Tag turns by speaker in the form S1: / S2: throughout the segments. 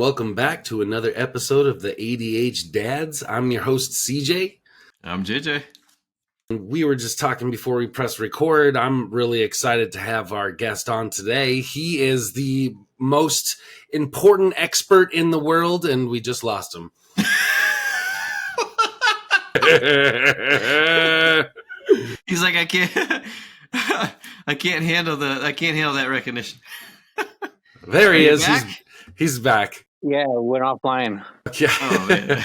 S1: welcome back to another episode of the ADHDads. I'm your host, CJ.
S2: I'm JJ.
S1: We were just talking before we press record. I'm really excited to have our guest on today. He is the most important expert in the world, and we just lost him.
S2: He's like, I can't handle that recognition.
S1: There he is. He's back.
S3: Yeah, went offline.
S1: Yeah.
S2: Oh, man.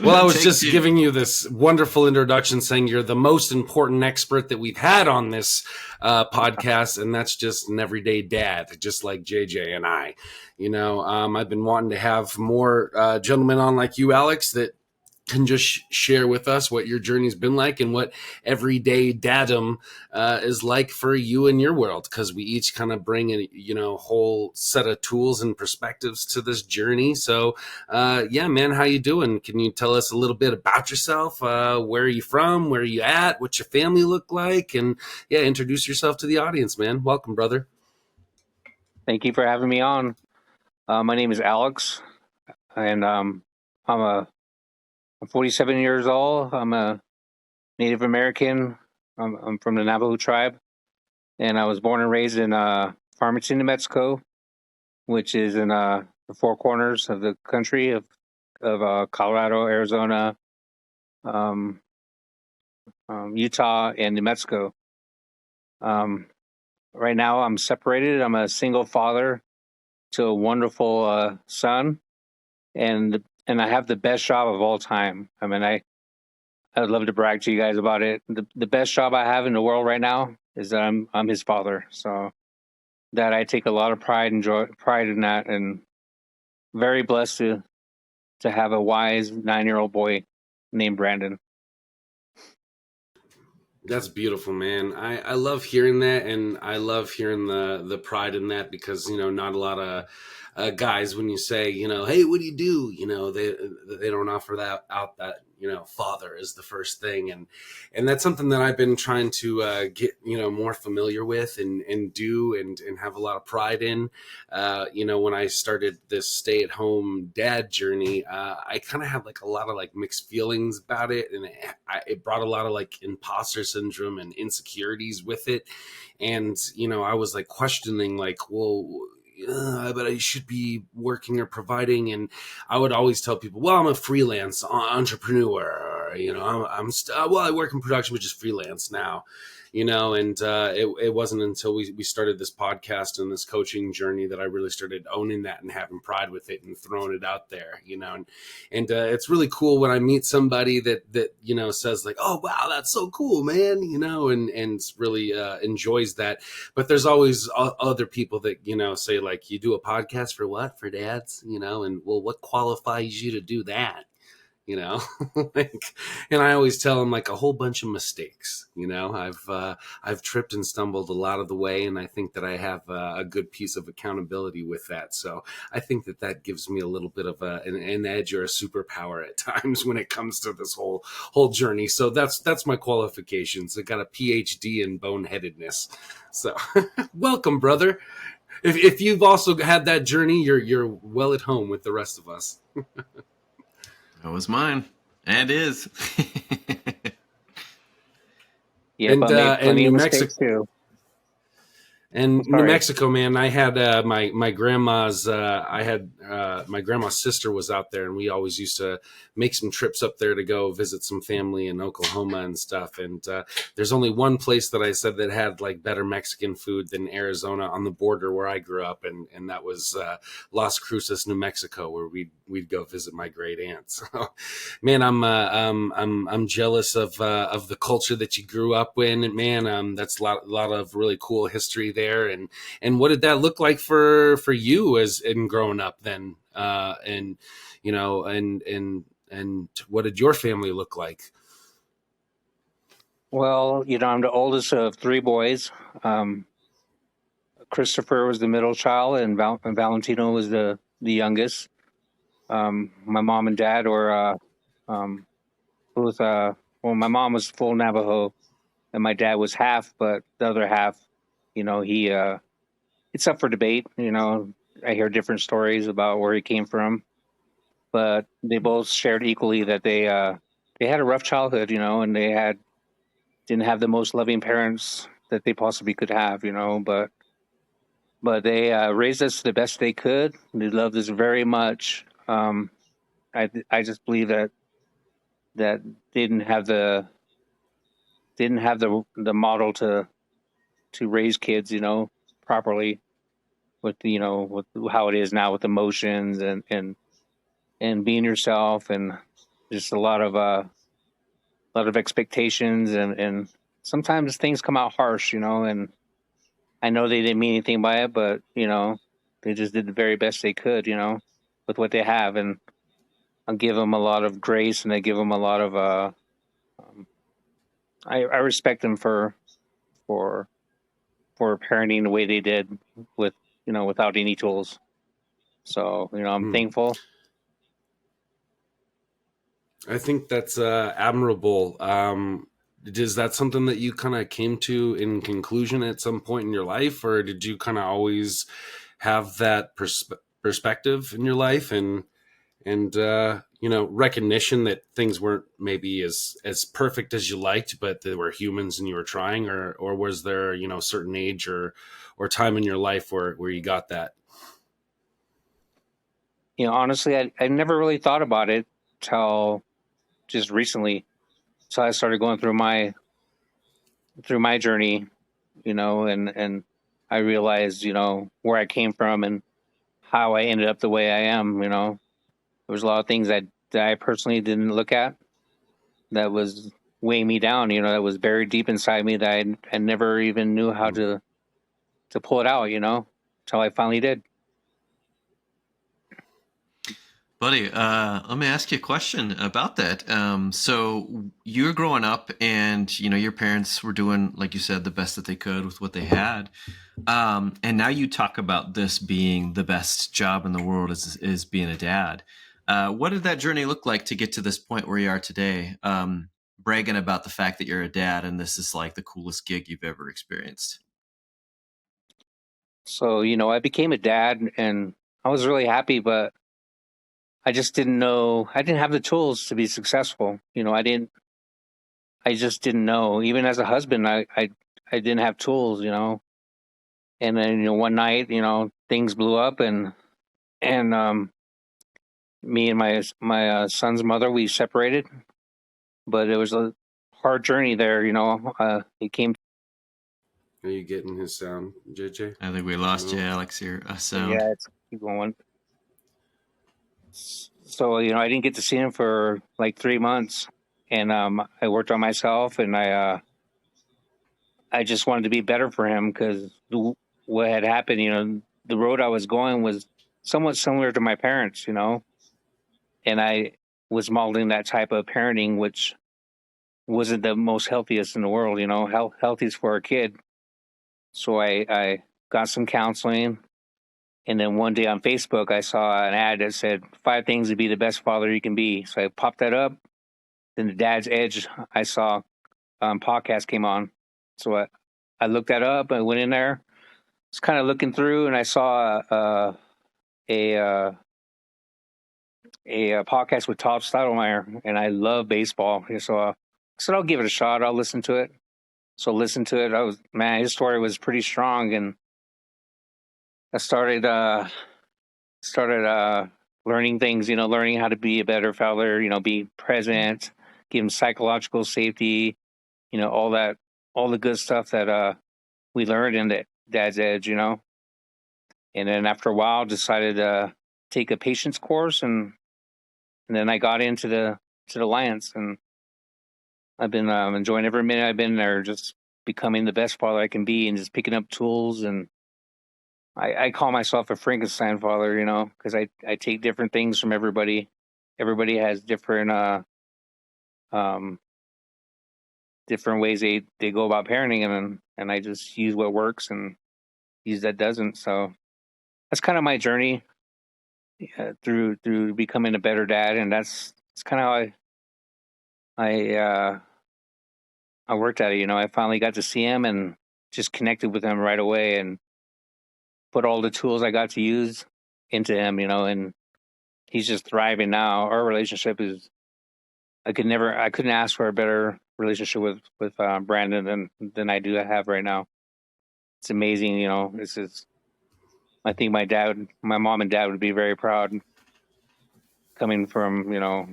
S1: Well, I was just giving you this wonderful introduction saying you're the most important expert that we've had on this podcast, and that's just an everyday dad, just like JJ and I. You know, I've been wanting to have more gentlemen on like you, Alex, that can just share with us what your journey's been like and what everyday daddom is like for you and your world, because we each kind of bring a whole set of tools and perspectives to this journey. So yeah, man, how you doing? Can you tell us a little bit about yourself? Where are you from? Where are you at? What's your family look like? And yeah, introduce yourself to the audience, man. Welcome, brother.
S3: Thank you for having me on. My name is Alex, and I'm 47 years old. I'm a Native American. I'm from the Navajo tribe, and I was born and raised in Farmington, New Mexico, which is in the four corners of the country of Colorado, Arizona, Utah, and New Mexico. Right now, I'm separated. I'm a single father to a wonderful son, and I have the best job of all time. I mean, I'd love to brag to you guys about it. The best job I have in the world right now is that I'm his father. So that I take a lot of pride in that, and very blessed to have a wise 9-year-old boy named Brandon.
S1: That's beautiful, man. I love hearing that, and I love hearing the pride in that, because not a lot of guys, when you say hey, what do you do, they don't offer that out, that father is the first thing, and that's something that I've been trying to get more familiar with and do and have a lot of pride in. When I started this stay-at-home dad journey, I kind of had like a lot of like mixed feelings about it, and it brought a lot of like imposter syndrome and insecurities with it. And I was like questioning, like, well, but I should be working or providing. And I would always tell people, well, I'm a freelance entrepreneur. I work in production, which is freelance now. And it wasn't until we started this podcast and this coaching journey that I really started owning that and having pride with it and throwing it out there, and it's really cool when I meet somebody that says like, oh, wow, that's so cool, man, and really enjoys that. But there's always other people that, say like, you do a podcast for what? For dads, and well, what qualifies you to do that? And I always tell them like a whole bunch of mistakes. I've tripped and stumbled a lot of the way, and I think that I have a good piece of accountability with that. So I think that gives me a little bit of an edge or a superpower at times when it comes to this whole journey. So that's my qualifications. I got a PhD in boneheadedness. So welcome, brother. If you've also had that journey, you're well at home with the rest of us.
S2: That was mine, and is.
S3: Yeah, but I made plenty of mistakes too.
S1: And New Mexico, man, I had my grandma's. My grandma's sister was out there, and we always used to make some trips up there to go visit some family in Oklahoma and stuff. And there's only one place that I said that had like better Mexican food than Arizona, on the border where I grew up, and that was Las Cruces, New Mexico, where we'd go visit my great aunt. So, man, I'm jealous of the culture that you grew up in, and man, that's a lot of really cool history there. And what did that look like for you as in growing up then? And what did your family look like?
S3: Well, I'm the oldest of three boys. Christopher was the middle child, and Valentino was the youngest. My mom and dad were both. Well, my mom was full Navajo, and my dad was half, but the other half, he it's up for debate. I hear different stories about where he came from, but they both shared equally that they had a rough childhood, and they didn't have the most loving parents that they possibly could have, but they raised us the best they could. They loved us very much. I just believe that they didn't have the model to raise kids, properly with with how it is now with emotions and being yourself, and just a lot of expectations, and sometimes things come out harsh, and I know they didn't mean anything by it, but they just did the very best they could, with what they have, and I'll give them a lot of grace, and I give them a lot of um, I respect them for parenting the way they did with without any tools. So I'm
S1: Hmm.
S3: thankful.
S1: I think that's admirable. Is that something that you kind of came to in conclusion at some point in your life, or did you kind of always have that perspective in your life, and recognition that things weren't maybe as perfect as you liked, but they were humans and you were trying, or was there a certain age or time in your life where you got that?
S3: Honestly, I never really thought about it till just recently. So I started going through my journey, and I realized, where I came from and how I ended up the way I am. There was a lot of things that I personally didn't look at that was weighing me down. That was buried deep inside me that I never even knew how to pull it out. Until I finally did.
S2: Buddy, let me ask you a question about that. So you were growing up, and your parents were doing, like you said, the best that they could with what they had. And now you talk about this being the best job in the world is being a dad. What did that journey look like to get to this point where you are today? Bragging about the fact that you're a dad and this is like the coolest gig you've ever experienced.
S3: So I became a dad, and I was really happy, but I just didn't know. I didn't have the tools to be successful. I just didn't know. Even as a husband, I didn't have tools. And then one night, things blew up, and me and my son's mother, we separated. But it was a hard journey there. It came.
S1: Are you getting his sound, JJ?
S2: I think we lost you,
S1: No.
S2: Alex, here. Sound.
S3: Yeah, it's keep going. So I didn't get to see him for like 3 months, and I worked on myself, and I just wanted to be better for him because what had happened, the road I was going was somewhat similar to my parents, and I was modeling that type of parenting, which wasn't the most healthiest in the world, healthiest for a kid. So I got some counseling. And then one day on Facebook, I saw an ad that said 5 things to be the best father you can be. So I popped that up. Then the Dad's Edge I saw podcast came on. So I looked that up. I went in there, was kind of looking through, and I saw a, uh, a podcast with Todd Stottlemyre, and I love baseball. So I said, I'll give it a shot. I'll listen to it. So listen to it. His story was pretty strong, and I started learning things, learning how to be a better father, be present, give him psychological safety, all that, all the good stuff that we learned in the Dad's Edge, And then after a while, decided to take a patience course, and then I got into the Alliance, and I've been enjoying every minute I've been there, just becoming the best father I can be, and just picking up tools. And I call myself a Frankenstein father, because I take different things from everybody. Everybody has um, different ways they go about parenting, and I just use what works and use that doesn't. So that's kind of my journey through becoming a better dad, and that's kind of how I worked at it. I finally got to see him and just connected with him right away, and put all the tools I got to use into him, and he's just thriving now. Our relationship is, I couldn't ask for a better relationship with Brandon than I do have right now. It's amazing, This is, I think my mom and dad would be very proud coming from,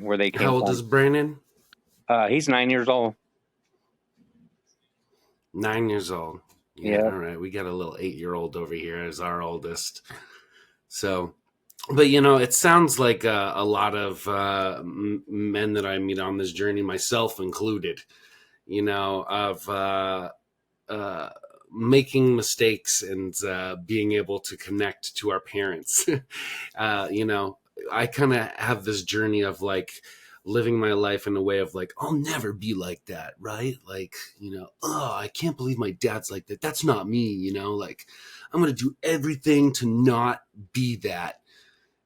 S3: where they
S1: How
S3: came
S1: old
S3: from.
S1: is Brandon?
S3: He's 9 years old.
S1: 9 years old. Yeah,
S3: Yeah.
S1: all right. We got a little 8-year-old over here as our oldest. So, but it sounds like a lot of men that I meet on this journey, myself included, of uh, making mistakes and being able to connect to our parents. I kind of have this journey of like living my life in a way of like, I'll never be like that, right? Like, oh, I can't believe my dad's like that. That's not me, like I'm going to do everything to not be that.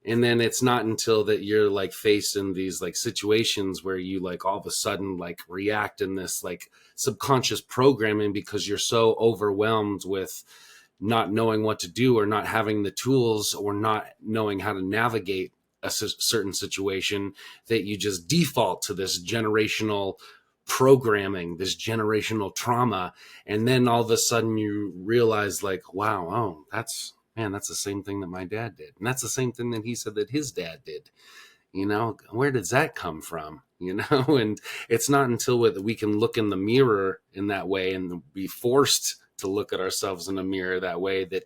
S1: And then it's not until that you're like faced in these like situations where you like all of a sudden like react in this like subconscious programming because you're so overwhelmed with not knowing what to do or not having the tools or not knowing how to navigate a certain situation that you just default to this generational programming, this generational trauma. And then all of a sudden you realize like, wow, oh, that's the same thing that my dad did. And that's the same thing that he said that his dad did. Where does that come from? And it's not until we can look in the mirror in that way and be forced to look at ourselves in a mirror that way that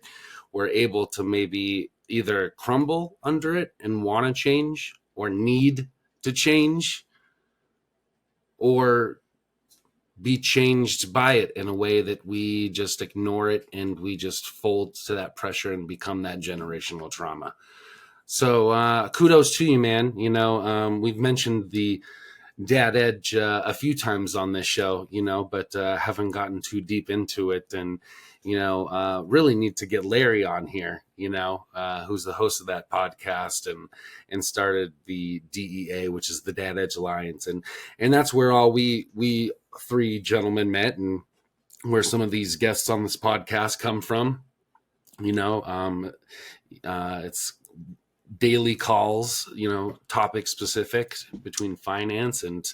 S1: we're able to maybe either crumble under it and want to change or need to change or be changed by it in a way that we just ignore it and we just fold to that pressure and become that generational trauma. So kudos to you, man. We've mentioned the dad edge a few times on this show, but haven't gotten too deep into it. And, really need to get Larry on here, who's the host of that podcast and started the DEA, which is the Dad Edge Alliance. And that's where all we three gentlemen met and where some of these guests on this podcast come from. It's daily calls, topic specific between finance and,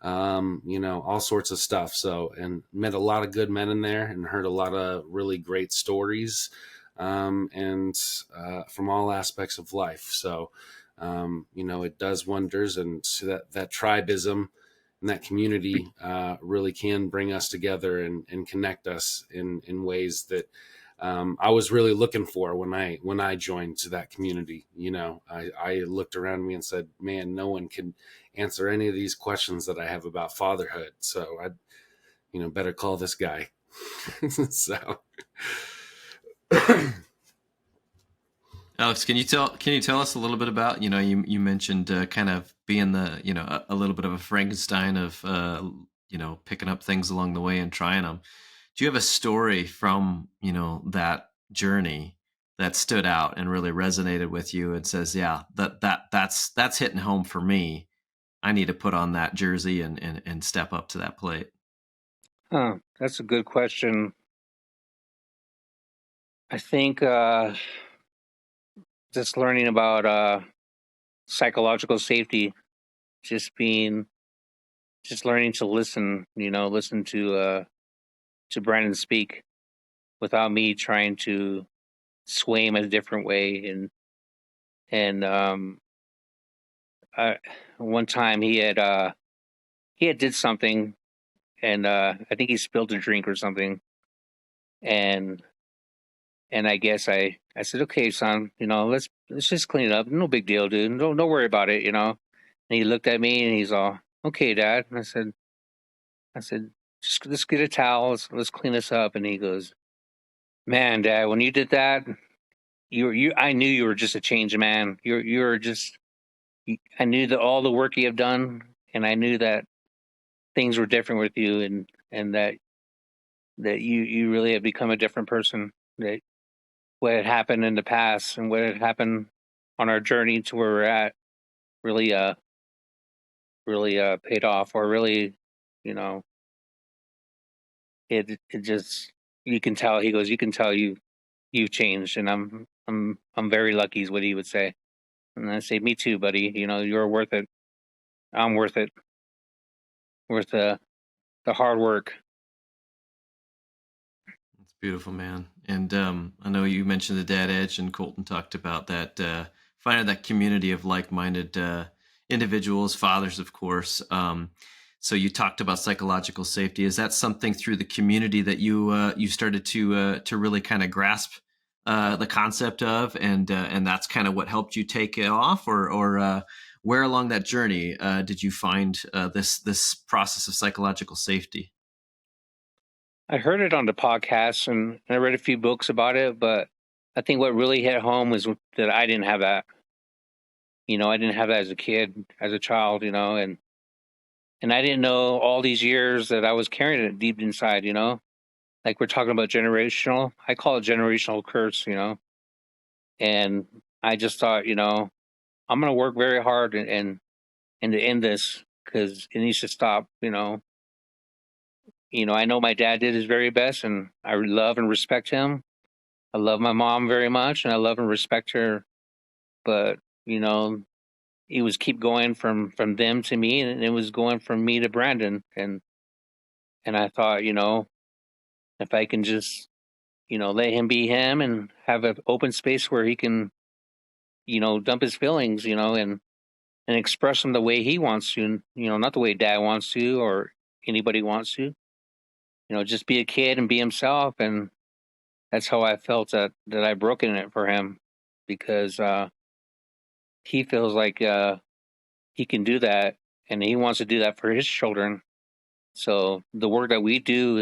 S1: all sorts of stuff. So, and met a lot of good men in there and heard a lot of really great stories, and from all aspects of life. So, it does wonders. And so that tribism and that community really can bring us together and connect us in ways that I was really looking for when I joined that community. I looked around me and said, man, no one can answer any of these questions that I have about fatherhood. So I, better call this guy. So
S2: Alex, can you tell us a little bit about, you mentioned kind of being the, a little bit of a Frankenstein of picking up things along the way and trying them. Do you have a story from, that journey that stood out and really resonated with you and says, yeah, that's hitting home for me. I need to put on that jersey and step up to that plate.
S3: That's a good question. I think just learning about psychological safety, just learning to listen, listen to Brandon speak without me trying to sway him in a different way. And one time he had did something, and I think he spilled a drink or something, and I guess I said, okay, son, let's just clean it up. No big deal, dude. Don't worry about it, And he looked at me and he's all, okay, Dad. And I said, just let's get a towel. Let's clean this up. And he goes, man, Dad, when you did that, I knew you were just a changed man. You're just, I knew that all the work you have done, and I knew that things were different with you, and that you really have become a different person. That what had happened in the past and what had happened on our journey to where we're at really paid off, or really, you know, it just, you can tell. He goes, you can tell you've changed, and I'm very lucky, is what he would say. And I say, me too, buddy. You're worth it. I'm worth it. Worth the hard work.
S2: It's beautiful, man. And I know you mentioned the dad edge, and Colton talked about that, finding that community of like-minded individuals, fathers, of course. So you talked about psychological safety. Is that something through the community that you started to really kind of grasp the concept of, and that's kind of what helped you take it off, or where along that journey did you find this process of psychological safety?
S3: I heard it on the podcast and I read a few books about it, but I think what really hit home was that I didn't have that. I didn't have that as a kid, as a child, and I didn't know all these years that I was carrying it deep inside, Like we're talking about generational, I call it generational curse, And I just thought, I'm going to work very hard and to end this because it needs to stop, I know my dad did his very best and I love and respect him. I love my mom very much and I love and respect her, but you know, it was keep going from them to me and it was going from me to Brandon and I thought, if I can just, let him be him and have an open space where he can, dump his feelings, and express them the way he wants to, and, not the way dad wants to or anybody wants to, just be a kid and be himself. And that's how I felt that I broken it for him because he feels like he can do that and he wants to do that for his children. So the work that we do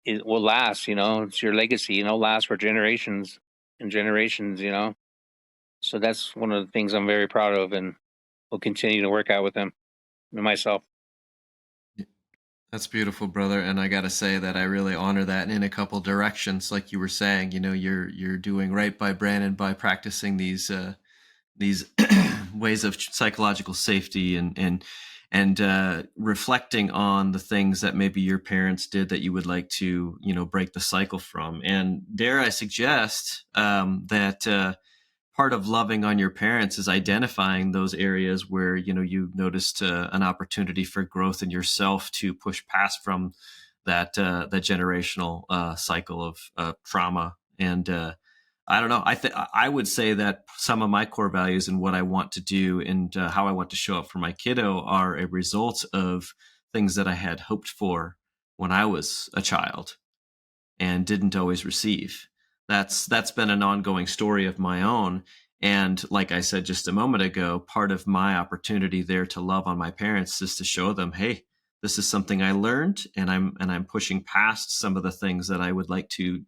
S3: it will last, it's your legacy, last for generations and generations, So that's one of the things I'm very proud of and will continue to work out with him and myself.
S2: That's beautiful, brother. And I gotta say that I really honor that in a couple directions. Like you were saying, you're doing right by Brandon by practicing these ways of psychological safety, and reflecting on the things that maybe your parents did that you would like to break the cycle from. And dare I suggest that part of loving on your parents is identifying those areas where you noticed an opportunity for growth in yourself to push past from that generational cycle of trauma. And I don't know. I would say that some of my core values and what I want to do and how I want to show up for my kiddo are a result of things that I had hoped for when I was a child and didn't always receive. That's been an ongoing story of my own. And like I said just a moment ago, part of my opportunity there to love on my parents is to show them, hey, this is something I learned, and I'm pushing past some of the things that I would like to,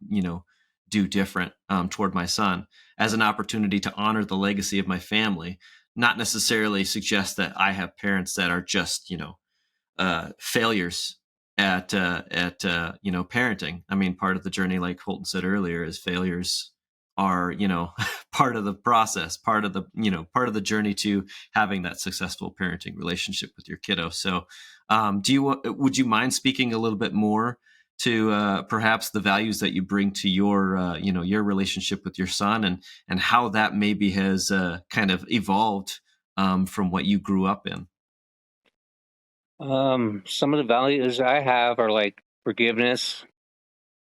S2: do different toward my son, as an opportunity to honor the legacy of my family, not necessarily suggest that I have parents that are just, failures at parenting. I mean, part of the journey, like Holton said earlier, is failures are part of the process, part of the journey to having that successful parenting relationship with your kiddo. So would you mind speaking a little bit more to perhaps the values that you bring to your relationship with your son, and how that maybe has kind of evolved from what you grew up in?
S3: Some of the values I have are like forgiveness,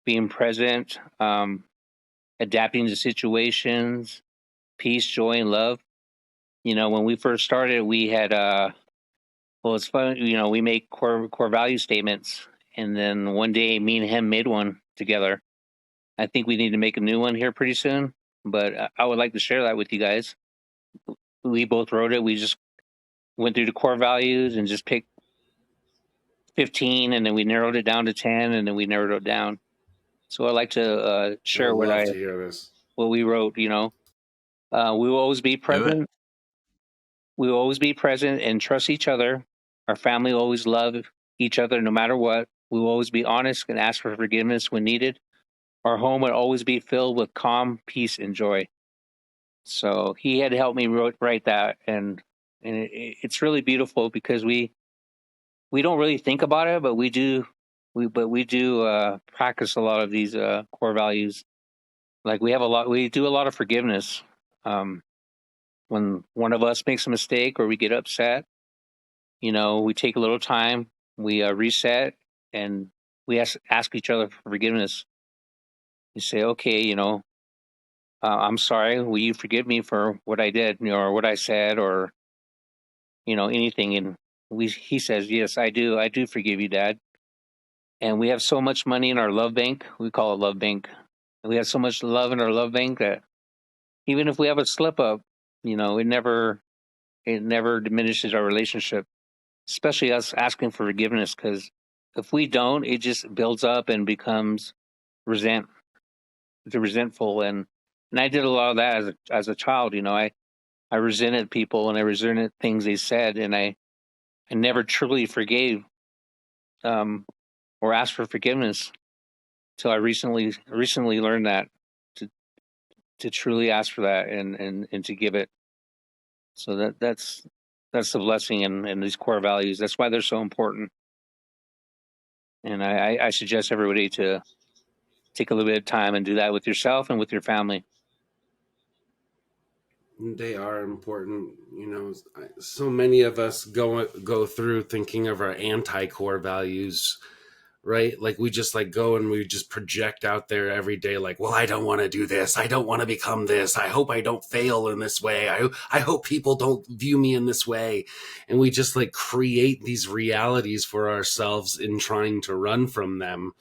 S3: being present, adapting to situations, peace, joy, and love. When we first started, we had well, it's fun. We make core value statements, and then one day, me and him made one together. I think we need to make a new one here pretty soon, but I would like to share that with you guys. We both wrote it. We just went through the core values and just picked 15, and then we narrowed it down to 10, and then we narrowed it down. So I'd like to
S1: I
S3: share
S1: would love to hear this.
S3: what we wrote. We will always be
S2: Do it.
S3: present. We will always be present and trust each other. Our family will always love each other no matter what. We will always be honest and ask for forgiveness when needed. Our home will always be filled with calm, peace, and joy. So he had helped me write that, and it's really beautiful because we don't really think about it, but we do. We do practice a lot of these core values, like we do a lot of forgiveness. When one of us makes a mistake or we get upset, we take a little time, we reset, and we ask each other for forgiveness. You say, okay, I'm sorry. Will you forgive me for what I did, or what I said, or anything? And he says, yes, I do. I do forgive you, Dad. And we have so much money in our love bank. We call it love bank. And we have so much love in our love bank that even if we have a slip up, it never diminishes our relationship. Especially us asking for forgiveness, because if we don't, it just builds up and becomes resent, resentful. And I did a lot of that as a child. I resented people and I resented things they said, and I never truly forgave, um, or asked for forgiveness till I recently learned that to truly ask for that, and to give it. So that's the blessing and these core values. That's why they're so important. And I suggest everybody to take a little bit of time and do that with yourself and with your family.
S1: They are important. So many of us go through thinking of our anti-core values, right? Like we just like go and we just project out there every day, like, well, I don't want to do this. I don't want to become this. I hope I don't fail in this way. I hope people don't view me in this way. And we just like create these realities for ourselves in trying to run from them.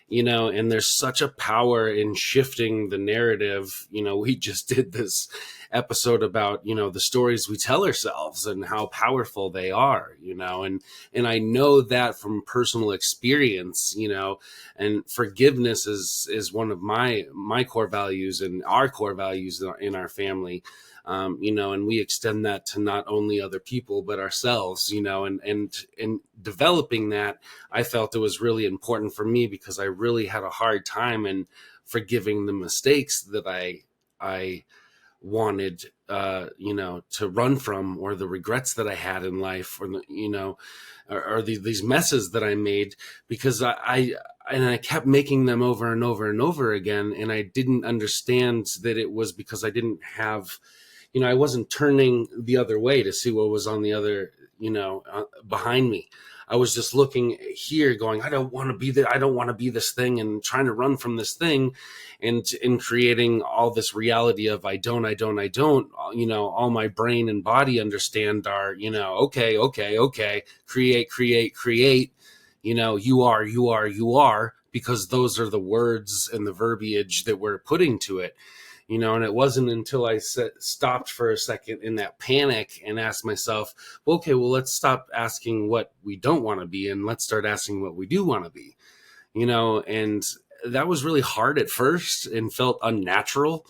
S1: And there's such a power in shifting the narrative. We just did this episode about, the stories we tell ourselves and how powerful they are, and I know that from personal experience, and forgiveness is one of my core values and our core values in our family. And we extend that to not only other people but ourselves, and developing that, I felt it was really important for me because I really had a hard time in forgiving the mistakes that I wanted, to run from, or the regrets that I had in life, or these messes that I made, because I kept making them over and over and over again, and I didn't understand that it was because I didn't have, I wasn't turning the other way to see what was on the other, behind me. I was just looking here going, I don't want to be there. I don't want to be this thing, and trying to run from this thing, and in creating all this reality of I don't, all my brain and body understand are, okay, create, you are, because those are the words and the verbiage that we're putting to it. And it wasn't until I stopped for a second in that panic and asked myself, well, okay, well, let's stop asking what we don't want to be and let's start asking what we do want to be, and that was really hard at first and felt unnatural,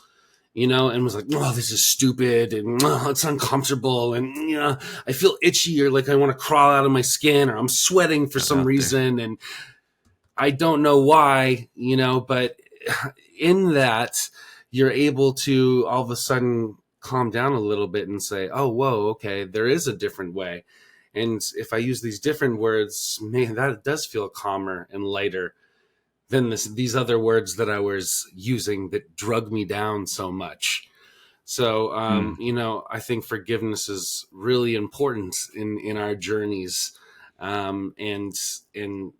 S1: and was like, oh, this is stupid, and oh, it's uncomfortable, and I feel itchy, or like I want to crawl out of my skin, or I'm sweating for
S2: Get
S1: some
S2: out there.
S1: reason, and I don't know why, but in that, you're able to all of a sudden calm down a little bit and say, oh, whoa, okay, there is a different way. And if I use these different words, man, that does feel calmer and lighter than these other words that I was using that drug me down so much. So,
S2: Hmm.
S1: I think forgiveness is really important in our journeys, and in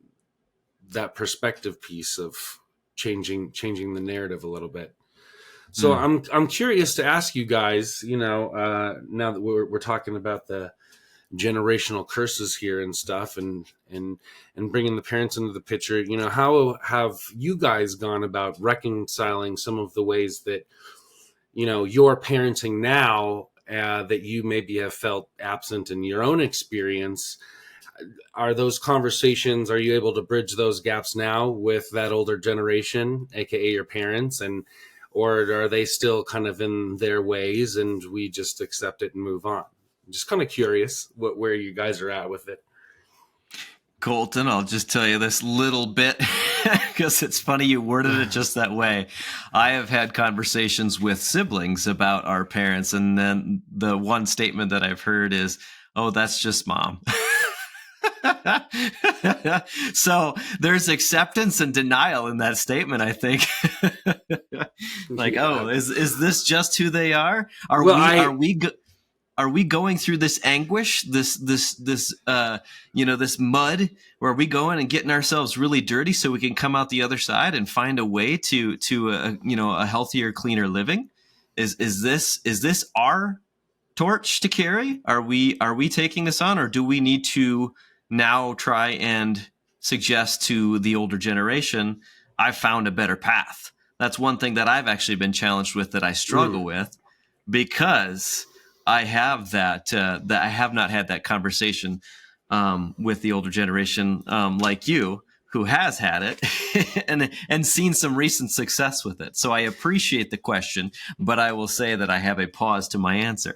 S1: that perspective piece of changing the narrative a little bit. So
S2: Hmm.
S1: I'm curious to ask you guys, now that we're talking about the generational curses here and stuff, and bringing the parents into the picture, how have you guys gone about reconciling some of the ways that you're parenting now, that you maybe have felt absent in your own experience? Are those conversations, are you able to bridge those gaps now with that older generation, aka your parents, and or are they still kind of in their ways and we just accept it and move on? I'm just kind of curious where you guys are at with it.
S2: Colton, I'll just tell you this little bit because it's funny you worded it just that way. I have had conversations with siblings about our parents, and then the one statement that I've heard is, oh, that's just mom. So there's acceptance and denial in that statement, I think. Like,
S1: Yeah.
S2: oh, is this just who they are? Are
S1: Well,
S2: we
S1: I
S2: are we going through this anguish, this this mud, where are we going and getting ourselves really dirty so we can come out the other side and find a way to a healthier, cleaner living? Is this our torch to carry? Are we taking this on, or do we need to now try and suggest to the older generation, I've found a better path? That's one thing that I've actually been challenged with, that I struggle with, because I have that I have not had that conversation with the older generation, like you, who has had it and seen some recent success with it. So I appreciate the question, but I will say that I have a pause to my answer.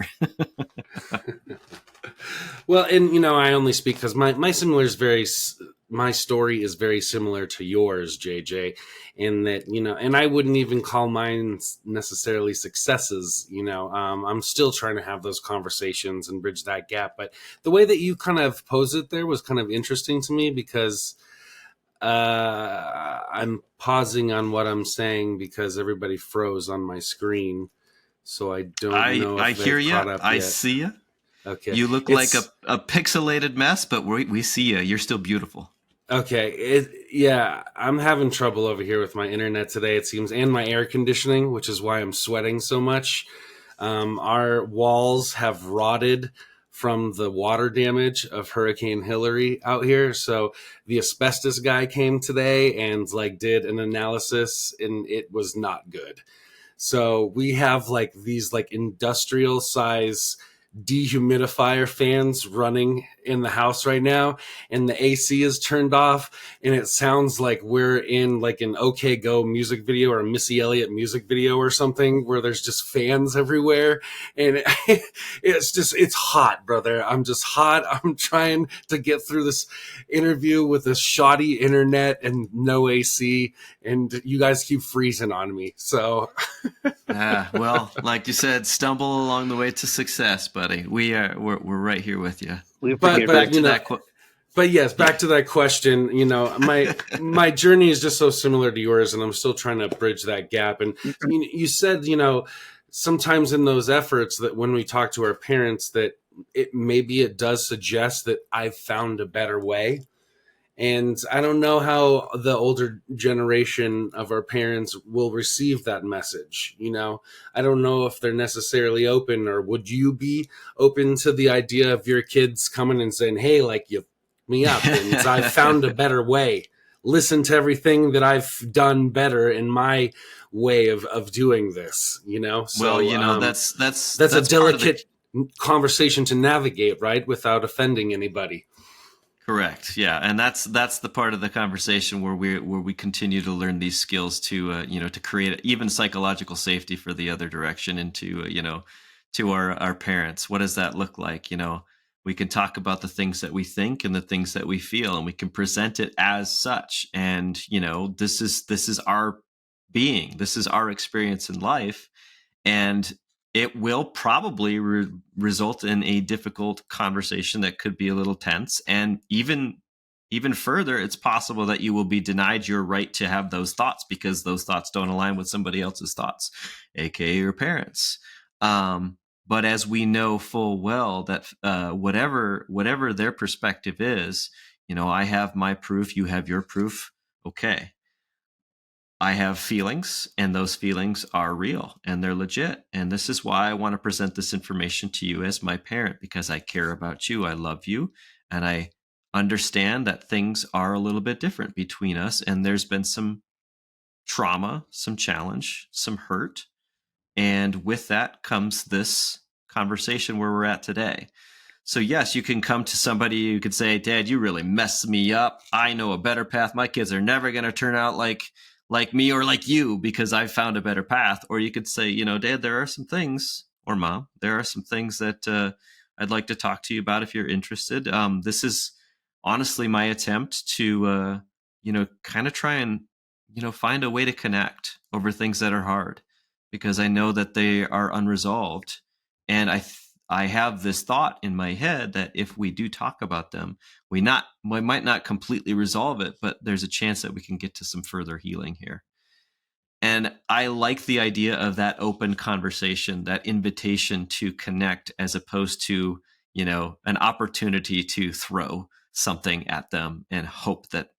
S1: Well, and I only speak because my story is very similar to yours, JJ, in that and I wouldn't even call mine necessarily successes. I'm still trying to have those conversations and bridge that gap. But the way that you kind of posed it there was kind of interesting to me, because I'm pausing on what I'm saying because everybody froze on my screen, so I don't know
S2: I
S1: if
S2: hear
S1: they've
S2: you.
S1: caught up
S2: I
S1: yet.
S2: see you.
S1: Okay,
S2: You look like
S1: it's
S2: a pixelated mess, but we see you. You're still beautiful.
S1: okay. Yeah, I'm having trouble over here with my internet today, it seems, and my air conditioning, which is why I'm sweating so much. Our walls have rotted from the water damage of Hurricane Hillary out here. So the asbestos guy came today and did an analysis, and it was not good. So we have these industrial size dehumidifier fans running in the house right now, and the AC is turned off, and it sounds like we're in an OK Go music video or a Missy Elliott music video or something, where there's just fans everywhere. And it's hot, brother. I'm just hot. I'm trying to get through this interview with a shoddy internet and no AC, and you guys keep freezing on me. So
S2: Well, like you said, stumble along the way to success, buddy. We're right here with you.
S3: We
S1: but
S3: forgive
S1: but
S2: Back
S3: you.
S2: to that.
S1: but yes,
S2: Yeah.
S1: back to that question. My journey is just so similar to yours, and I'm still trying to bridge that gap. And you said, sometimes in those efforts, that when we talk to our parents, that it does suggest that I've found a better way. And I don't know how the older generation of our parents will receive that message. I don't know if they're necessarily open, or would you be open to the idea of your kids coming and saying, hey, you me up and I've found a better way. Listen to everything that I've done better in my way of doing this, So
S2: Well, that's
S1: that's a
S2: part of the.
S1: delicate conversation to navigate, right? Without offending anybody.
S2: Correct. Yeah, and that's the part of the conversation where we continue to learn these skills to to create even psychological safety for the other direction, into to our parents. What does that look like? We can talk about the things that we think and the things that we feel, and we can present it as such. And this is our being. This is our experience in life, and it will probably result in a difficult conversation that could be a little tense. And even further, it's possible that you will be denied your right to have those thoughts, because those thoughts don't align with somebody else's thoughts, aka your parents. But as we know full well that whatever their perspective is, I have my proof, you have your proof. Okay, I have feelings, and those feelings are real and they're legit. And this is why I want to present this information to you as my parent, because I care about you, I love you, and I understand that things are a little bit different between us. And there's been some trauma, some challenge, some hurt. And with that comes this conversation where we're at today. So yes, you can come to somebody who could say, Dad, you really messed me up. I know a better path. My kids are never going to turn out like me or like you, because I found a better path. Or you could say, Dad, there are some things, or Mom, there are some things that I'd like to talk to you about if you're interested. This is honestly my attempt to, kind of try and, find a way to connect over things that are hard, because I know that they are unresolved. And I have this thought in my head that if we do talk about them, we might not completely resolve it, but there's a chance that we can get to some further healing here. And I like the idea of that open conversation, that invitation to connect, as opposed to, an opportunity to throw something at them and hope that,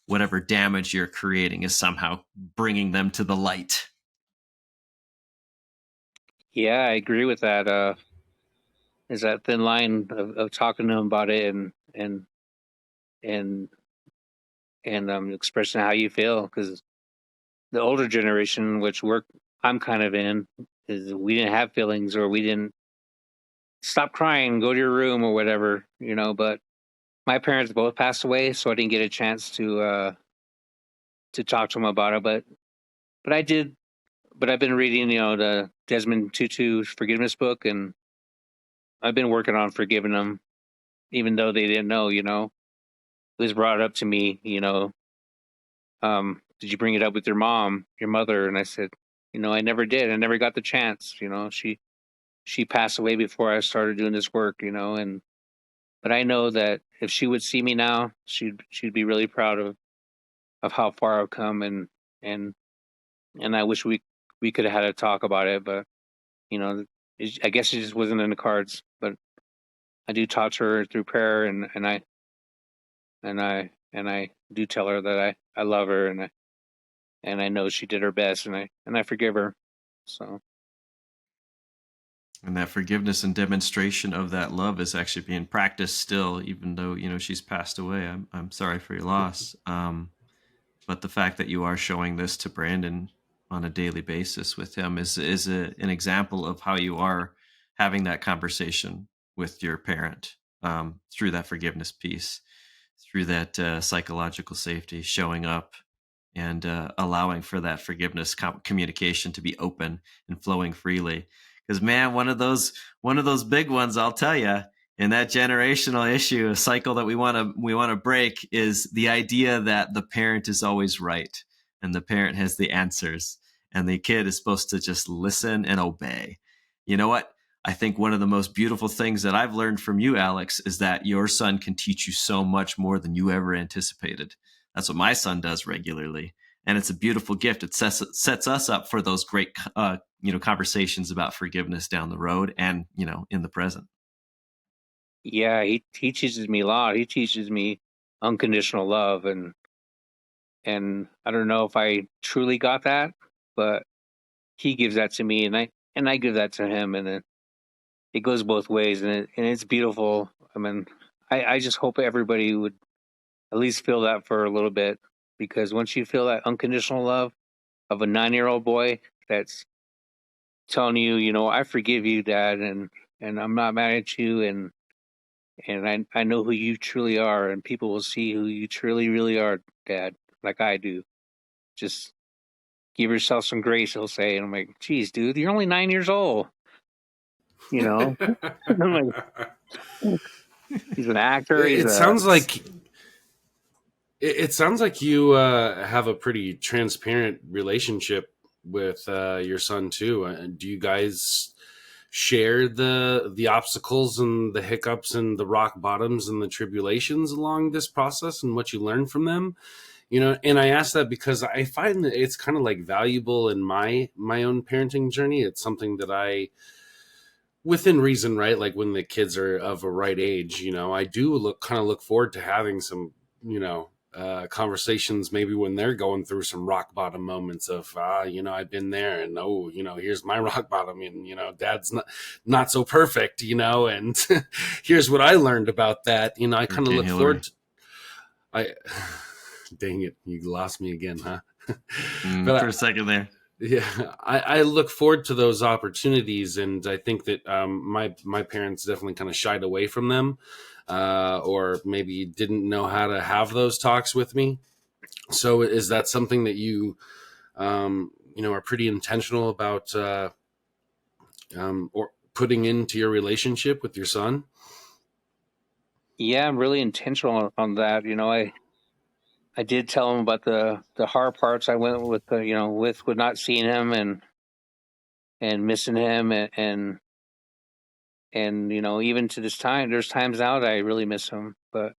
S2: whatever damage you're creating is somehow bringing them to the light.
S3: Yeah, I agree with that. Is that thin line of talking to them about it and expressing how you feel, because the older generation, which I'm kind of in, is we didn't have feelings, or we didn't stop crying, go to your room or whatever, but my parents both passed away, so I didn't get a chance to talk to them about it, but I did. But I've been reading, the Desmond Tutu's forgiveness book, and I've been working on forgiving them, even though they didn't know. It was brought up to me, did you bring it up with your mother? And I said, I never did. I never got the chance. She passed away before I started doing this work. But I know that if she would see me now, she'd be really proud of how far I've come, and I wish we could have had a talk about it, but I guess it just wasn't in the cards. But I do talk to her through prayer, and I do tell her that I love her, and I know she did her best, and I forgive her. So
S2: And that forgiveness and demonstration of that love is actually being practiced still, even though, she's passed away. I'm sorry for your loss. But the fact that you are showing this to Brandon on a daily basis with him is an example of how you are having that conversation with your parent, through that forgiveness piece, through that psychological safety, showing up and allowing for that forgiveness communication to be open and flowing freely. Because, man, one of those big ones, I'll tell you, in that generational issue, a cycle that we want to break, is the idea that the parent is always right and the parent has the answers, and the kid is supposed to just listen and obey. You know what? I think one of the most beautiful things that I've learned from you, Alex, is that your son can teach you so much more than you ever anticipated. That's what my son does regularly, and it's a beautiful gift. It sets us up for those great conversations about forgiveness down the road and in the present.
S3: yeah, he teaches me a lot. He teaches me unconditional love, and I don't know if I truly got that, but he gives that to me, and I give that to him, and it goes both ways, and it's beautiful. I mean, I just hope everybody would at least feel that for a little bit, because once you feel that unconditional love of a 9-year-old boy that's telling you, I forgive you, Dad, and I'm not mad at you, and I know who you truly are, and people will see who you truly, really are, Dad, like I do. Just give yourself some grace, he'll say. And I'm like, geez, dude, you're only 9 years old. You know, I'm like, he's an actor. He's
S1: it
S3: a
S1: sounds like it sounds like you have a pretty transparent relationship with your son too. Do you guys share the obstacles and the hiccups and the rock bottoms and the tribulations along this process and what you learn from them? And I ask that because I find that it's kind of like valuable in my own parenting journey. It's something that I, within reason, right? Like when the kids are of a right age, I do look forward to having some, conversations maybe when they're going through some rock bottom moments of, I've been there, and oh, here's my rock bottom, and Dad's not so perfect, and here's what I learned about that. I kind of
S2: Hurricane
S1: look
S2: Hillary.
S1: forward to, I, dang it, you lost me again, huh? But
S2: For a second there.
S1: yeah, I look forward to those opportunities, and I think that my parents definitely kind of shied away from them, or maybe didn't know how to have those talks with me. So, is that something that you, are pretty intentional about, or putting into your relationship with your son?
S3: Yeah, I'm really intentional on that. I did tell him about the hard parts I went with, with not seeing him and missing him, and And, even to this time, there's times now that I really miss him. But,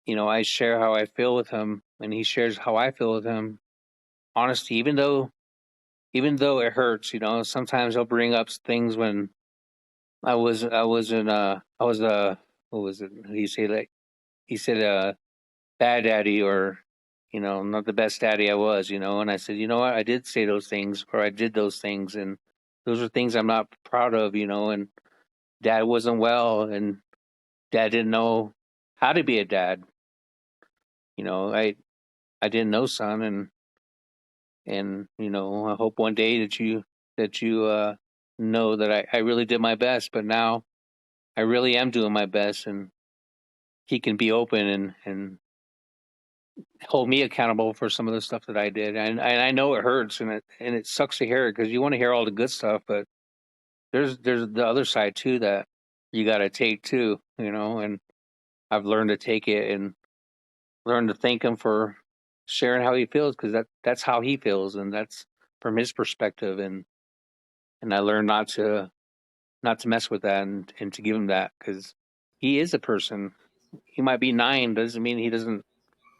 S3: I share how I feel with him, and he shares how I feel with him. Honesty, even though it hurts, sometimes he'll bring up things when what was it? He said, like, he said, bad daddy, or, not the best daddy I was, and I said, you know what, I did say those things, or I did those things, and those are things I'm not proud of, and dad wasn't well, and dad didn't know how to be a dad. I didn't know, son, and I hope one day that you know that I really did my best, but now I really am doing my best, and he can be open and hold me accountable for some of the stuff that I did. And I know it hurts, and it sucks to hear it, because you want to hear all the good stuff, but there's the other side too that you got to take too, and I've learned to take it and learn to thank him for sharing how he feels, because that's how he feels, and that's from his perspective, and I learned not to mess with that, and to give him that, because he is a person. He might be 9, doesn't mean he doesn't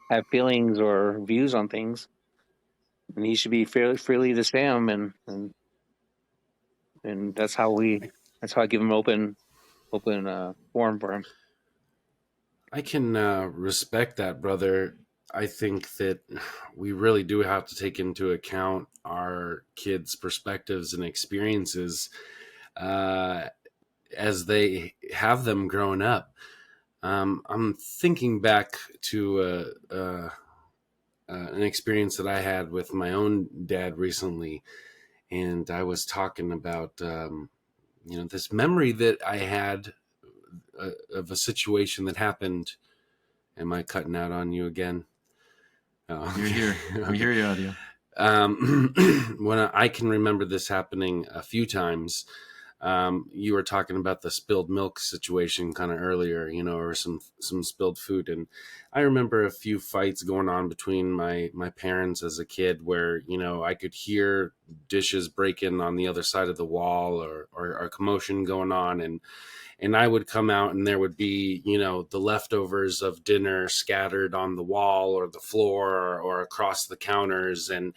S3: have feelings or views on things, and he should be freely the same, and that's how I give him open forum for him.
S1: I can respect that, brother. I think that we really do have to take into account our kids' perspectives and experiences uh, as they have them growing up. I'm thinking back to an experience that I had with my own dad recently, and I was talking about this memory that I had of a situation that happened. Am I cutting out on you again? Oh,
S2: You're
S1: okay.
S2: here. We
S1: Okay.
S2: hear you, audio.
S1: When I can remember this happening a few times. You were talking about the spilled milk situation kind of earlier, or some spilled food, and I remember a few fights going on between my parents as a kid, where I could hear dishes breaking on the other side of the wall, or commotion going on, and I would come out and there would be, the leftovers of dinner scattered on the wall or the floor, or across the counters. And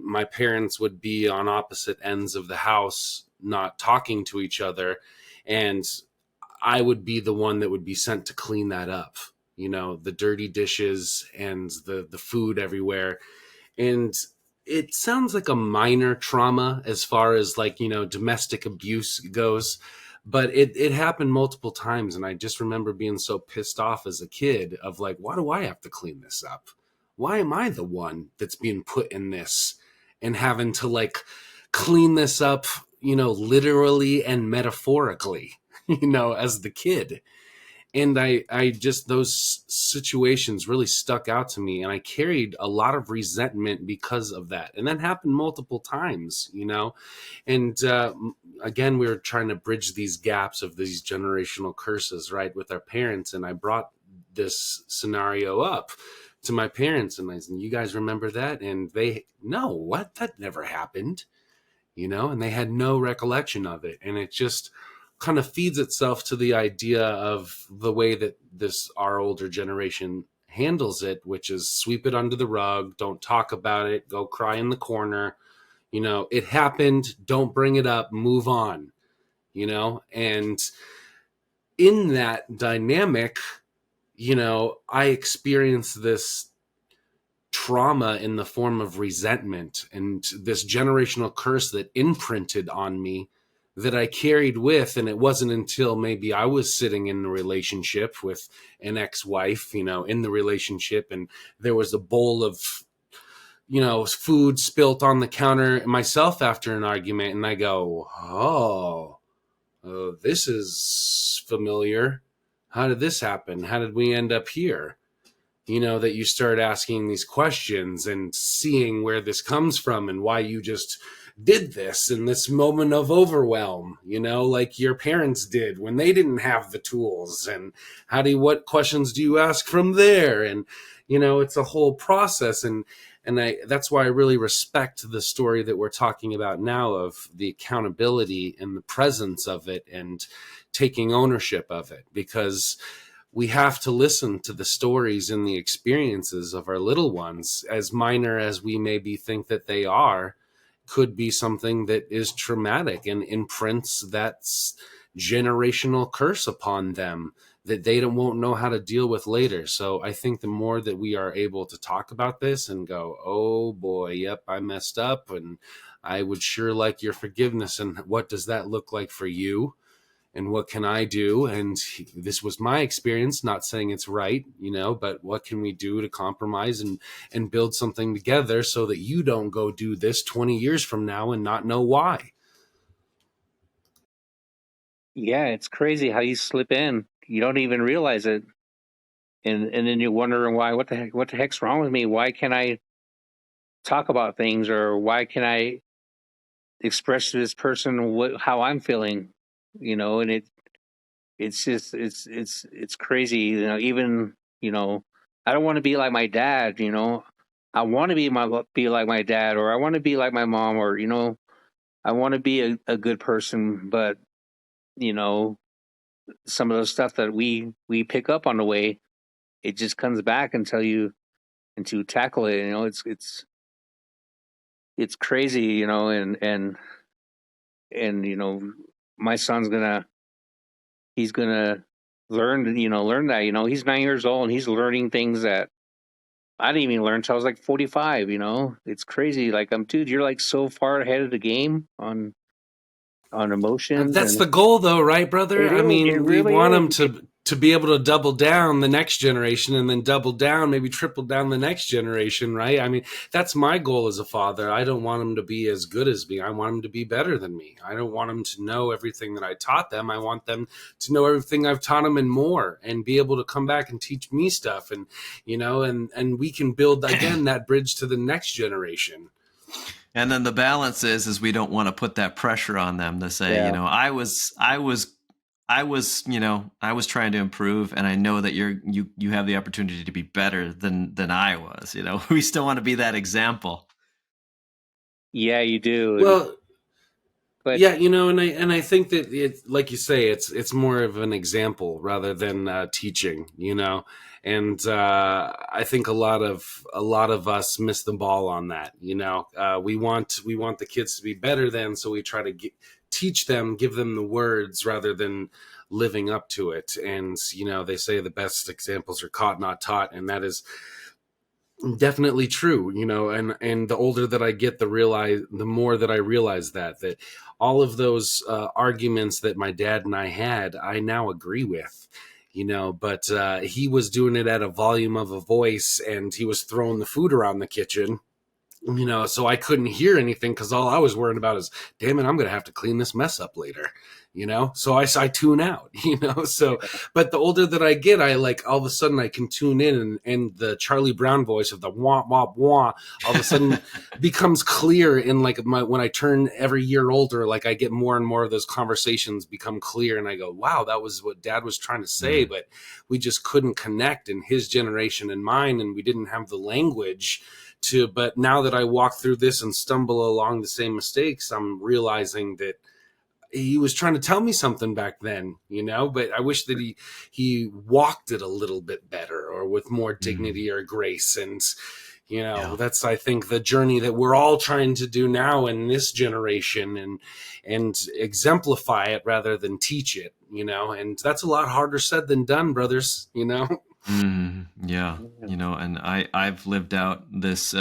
S1: my parents would be on opposite ends of the house, not talking to each other. And I would be the one that would be sent to clean that up, the dirty dishes and the food everywhere. And it sounds like a minor trauma as far as, like, domestic abuse goes, but it happened multiple times. And I just remember being so pissed off as a kid of, like, why do I have to clean this up? Why am I the one that's being put in this and having to, like, clean this up, literally and metaphorically, as the kid? And I just, those situations really stuck out to me, and I carried a lot of resentment because of that. And that happened multiple times, and again, we were trying to bridge these gaps of these generational curses, right, with our parents. And I brought this scenario up to my parents, and I said, you guys remember that? And they, no, what, that never happened, and they had no recollection of it. And it just kind of feeds itself to the idea of the way that our older generation handles it, which is sweep it under the rug, don't talk about it, go cry in the corner. It happened, don't bring it up, move on. And in that dynamic, I experienced this trauma in the form of resentment and this generational curse that imprinted on me, that I carried with. And it wasn't until maybe I was sitting in a relationship with an ex-wife, in the relationship, and there was a bowl of, food spilt on the counter myself after an argument. And I go, oh, this is familiar. How did this happen? How did we end up here? That you start asking these questions and seeing where this comes from and why you just did this in this moment of overwhelm, like your parents did when they didn't have the tools. And what questions do you ask from there? And, it's a whole process. And And that's why I really respect the story that we're talking about now, of the accountability and the presence of it and taking ownership of it, because we have to listen to the stories and the experiences of our little ones, as minor as we maybe think that they are, could be something that is traumatic and imprints that generational curse upon them that they won't know how to deal with later. So I think the more that we are able to talk about this and go, oh boy, yep, I messed up, and I would sure like your forgiveness, and what does that look like for you? And what can I do? And this was my experience, not saying it's right, but what can we do to compromise and build something together so that you don't go do this 20 years from now and not know why?
S3: Yeah, it's crazy how you slip in. You don't even realize it. And then you're wondering why, what the heck's wrong with me? Why can't I talk about things, or why can I express to this person how I'm feeling? And it's just it's crazy. Even, I don't want to be like my dad, I want to be like my dad, or I want to be like my mom, or I want to be a good person, but you know, some of those stuff that we pick up on the way, it just comes back until you tackle it. It's crazy, and my son's he's gonna learn that. He's 9 years old and he's learning things that I didn't even learn until I was like 45. It's crazy. Like, dude, you're like so far ahead of the game on emotions,
S1: That's
S3: and
S1: the goal, though, right, brother? I
S3: it
S1: mean, we
S3: really
S1: want them
S3: is.
S1: to be able to double down the next generation, and then double down, maybe triple down the next generation, right? I mean, that's my goal as a father. I don't want them to be as good as me. I want them to be better than me. I don't want them to know everything that I taught them. I want them to know everything I've taught them and more, and be able to come back and teach me stuff, and and we can build again that bridge to the next generation.
S2: And then the balance is we don't want to put that pressure on them to say,
S3: Yeah.
S2: I was trying to improve, and I know that you have the opportunity to be better than I was. We still want to be that example.
S3: Yeah, you do.
S1: Well,
S3: But
S1: yeah, and I think that like you say, it's more of an example rather than teaching, and I think a lot of us miss the ball on that. We want the kids to be better than, so we try to teach them, give them the words rather than living up to it. And they say the best examples are caught, not taught, and that is definitely true. And the older that I get, the more that I realize that all of those arguments that my dad and I had, I now agree with. But he was doing it at a volume of a voice, and he was throwing the food around the kitchen, so I couldn't hear anything, because all I was worried about is, damn it, I'm going to have to clean this mess up later, so I tune out, so, but the older that I get, I like, all of a sudden I can tune in, and the Charlie Brown voice of the wah, wah, wah, all of a sudden becomes clear in like when I turn every year older, like I get more and more of those conversations become clear, and I go, wow, that was what dad was trying to say, but we just couldn't connect in his generation and mine, and we didn't have the language but now that I walk through this and stumble along the same mistakes, I'm realizing that he was trying to tell me something back then, but I wish that he walked it a little bit better, or with more dignity or grace. And
S2: Yeah.
S1: that's, I think, the journey that we're all trying to do now in this generation, and exemplify it rather than teach it, and that's a lot harder said than done, brothers.
S2: Yeah, and I've lived out this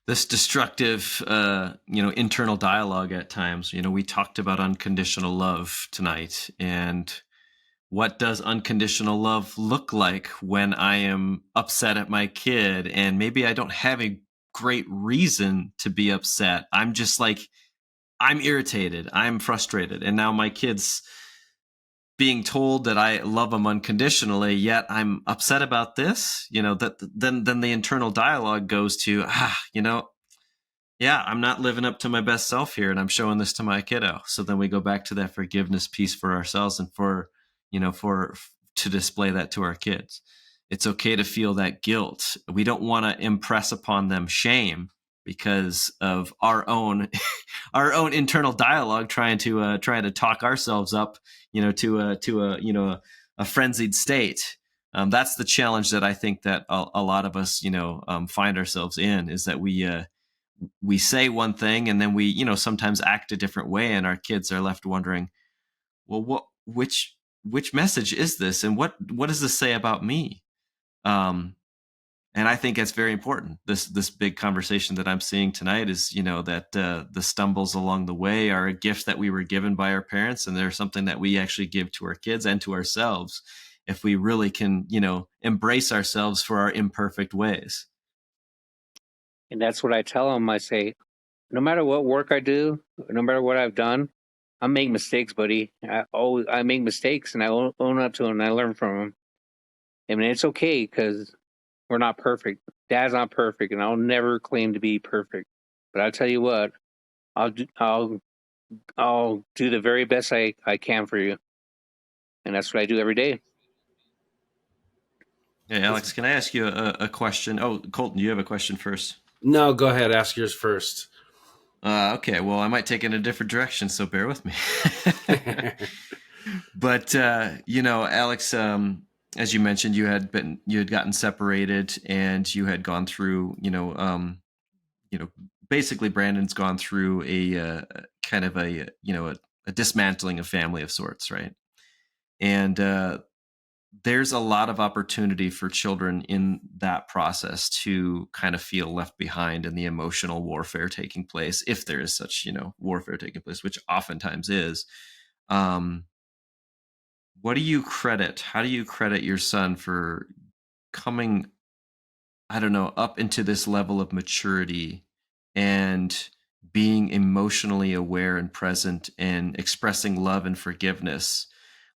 S2: destructive internal dialogue at times. We talked about unconditional love tonight, and what does unconditional love look like when I am upset at my kid, and maybe I don't have a great reason to be upset. I'm just like, I'm irritated, I'm frustrated, and now my kid's being told that I love them unconditionally, yet I'm upset about this, that then the internal dialogue goes to, yeah, I'm not living up to my best self here, and I'm showing this to my kiddo. So then we go back to that forgiveness piece for ourselves, and for to display that to our kids. It's okay to feel that guilt. We don't want to impress upon them shame because of our own our own internal dialogue, trying to talk ourselves up, to a frenzied state. That's the challenge that I think that a lot of us, find ourselves in, is that we say one thing and then we, sometimes act a different way, and our kids are left wondering, well, which message is this, and what does this say about me? Um, and I think it's very important. This big conversation that I'm seeing tonight is, that the stumbles along the way are a gift that we were given by our parents, and they're something that we actually give to our kids and to ourselves, if we really can, embrace ourselves for our imperfect ways.
S3: And that's what I tell them. I say, no matter what work I do, no matter what I've done, I make mistakes, buddy. I make mistakes, and I own up to them, and I learn from them. I mean, it's okay because we're not perfect. Dad's not perfect, and I'll never claim to be perfect. But I'll tell you what, I'll do the very best I can for you, and that's what I do every day.
S2: Hey, Alex, can I ask you a question? Oh, Colton, you have a question first.
S1: No, go ahead. Ask yours first.
S2: Okay, well, I might take it in a different direction, so bear with me. But Alex, as you mentioned, you had gotten separated, and you had gone through, basically Brandon's gone through a kind of a dismantling of family of sorts, right? And there's a lot of opportunity for children in that process to kind of feel left behind in the emotional warfare taking place, if there is such, warfare taking place, which oftentimes is. What do you credit? How do you credit your son for coming, I don't know, up into this level of maturity and being emotionally aware and present and expressing love and forgiveness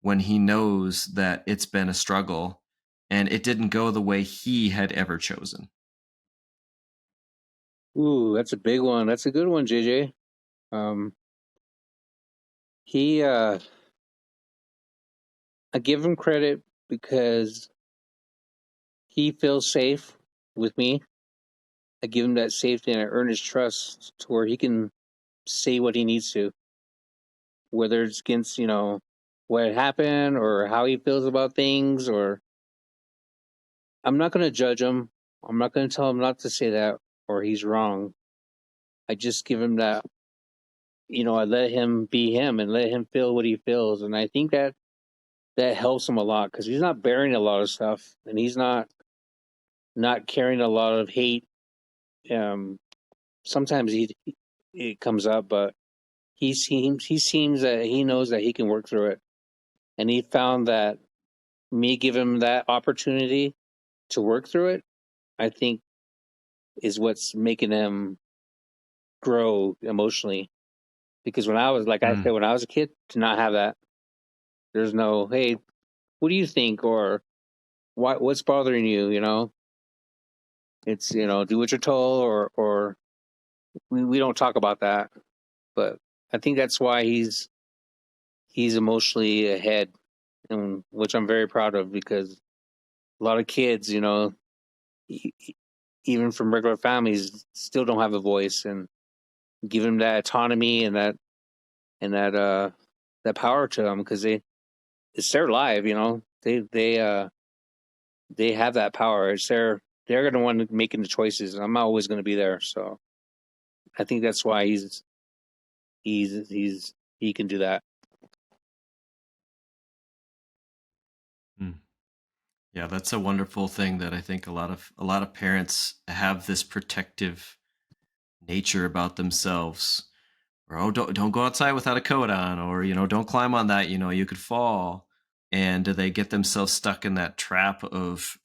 S2: when he knows that it's been a struggle and it didn't go the way he had ever chosen?
S3: Ooh, that's a big one. That's a good one, JJ. Um, he, I give him credit because he feels safe with me. I give him that safety, and I earn his trust to where he can say what he needs to, whether it's against, what happened or how he feels about things. Or I'm not going to judge him. I'm not going to tell him not to say that or he's wrong. I just give him that, I let him be him and let him feel what he feels. And I think that helps him a lot because he's not bearing a lot of stuff, and he's not carrying a lot of hate. Um, Sometimes it comes up, but he seems that he knows that he can work through it, and he found that me give him that opportunity to work through it, I think, is what's making him grow emotionally. Because when I was, like I said,
S2: Mm.
S3: when I was a kid, to not have that, there's no, hey, what do you think, or what's bothering you? It's do what you're told, or we don't talk about that. But I think that's why he's emotionally ahead, and which I'm very proud of, because a lot of kids, e- even from regular families, still don't have a voice, and give them that autonomy and that power to them, because it's their life, they have that power. They're going to want to making the choices. I'm not always going to be there, so I think that's why he can do that.
S2: Mm. Yeah, that's a wonderful thing, that I think a lot of parents have this protective nature about themselves. Or, oh, don't go outside without a coat on, or don't climb on that, you could fall. And they get themselves stuck in that trap of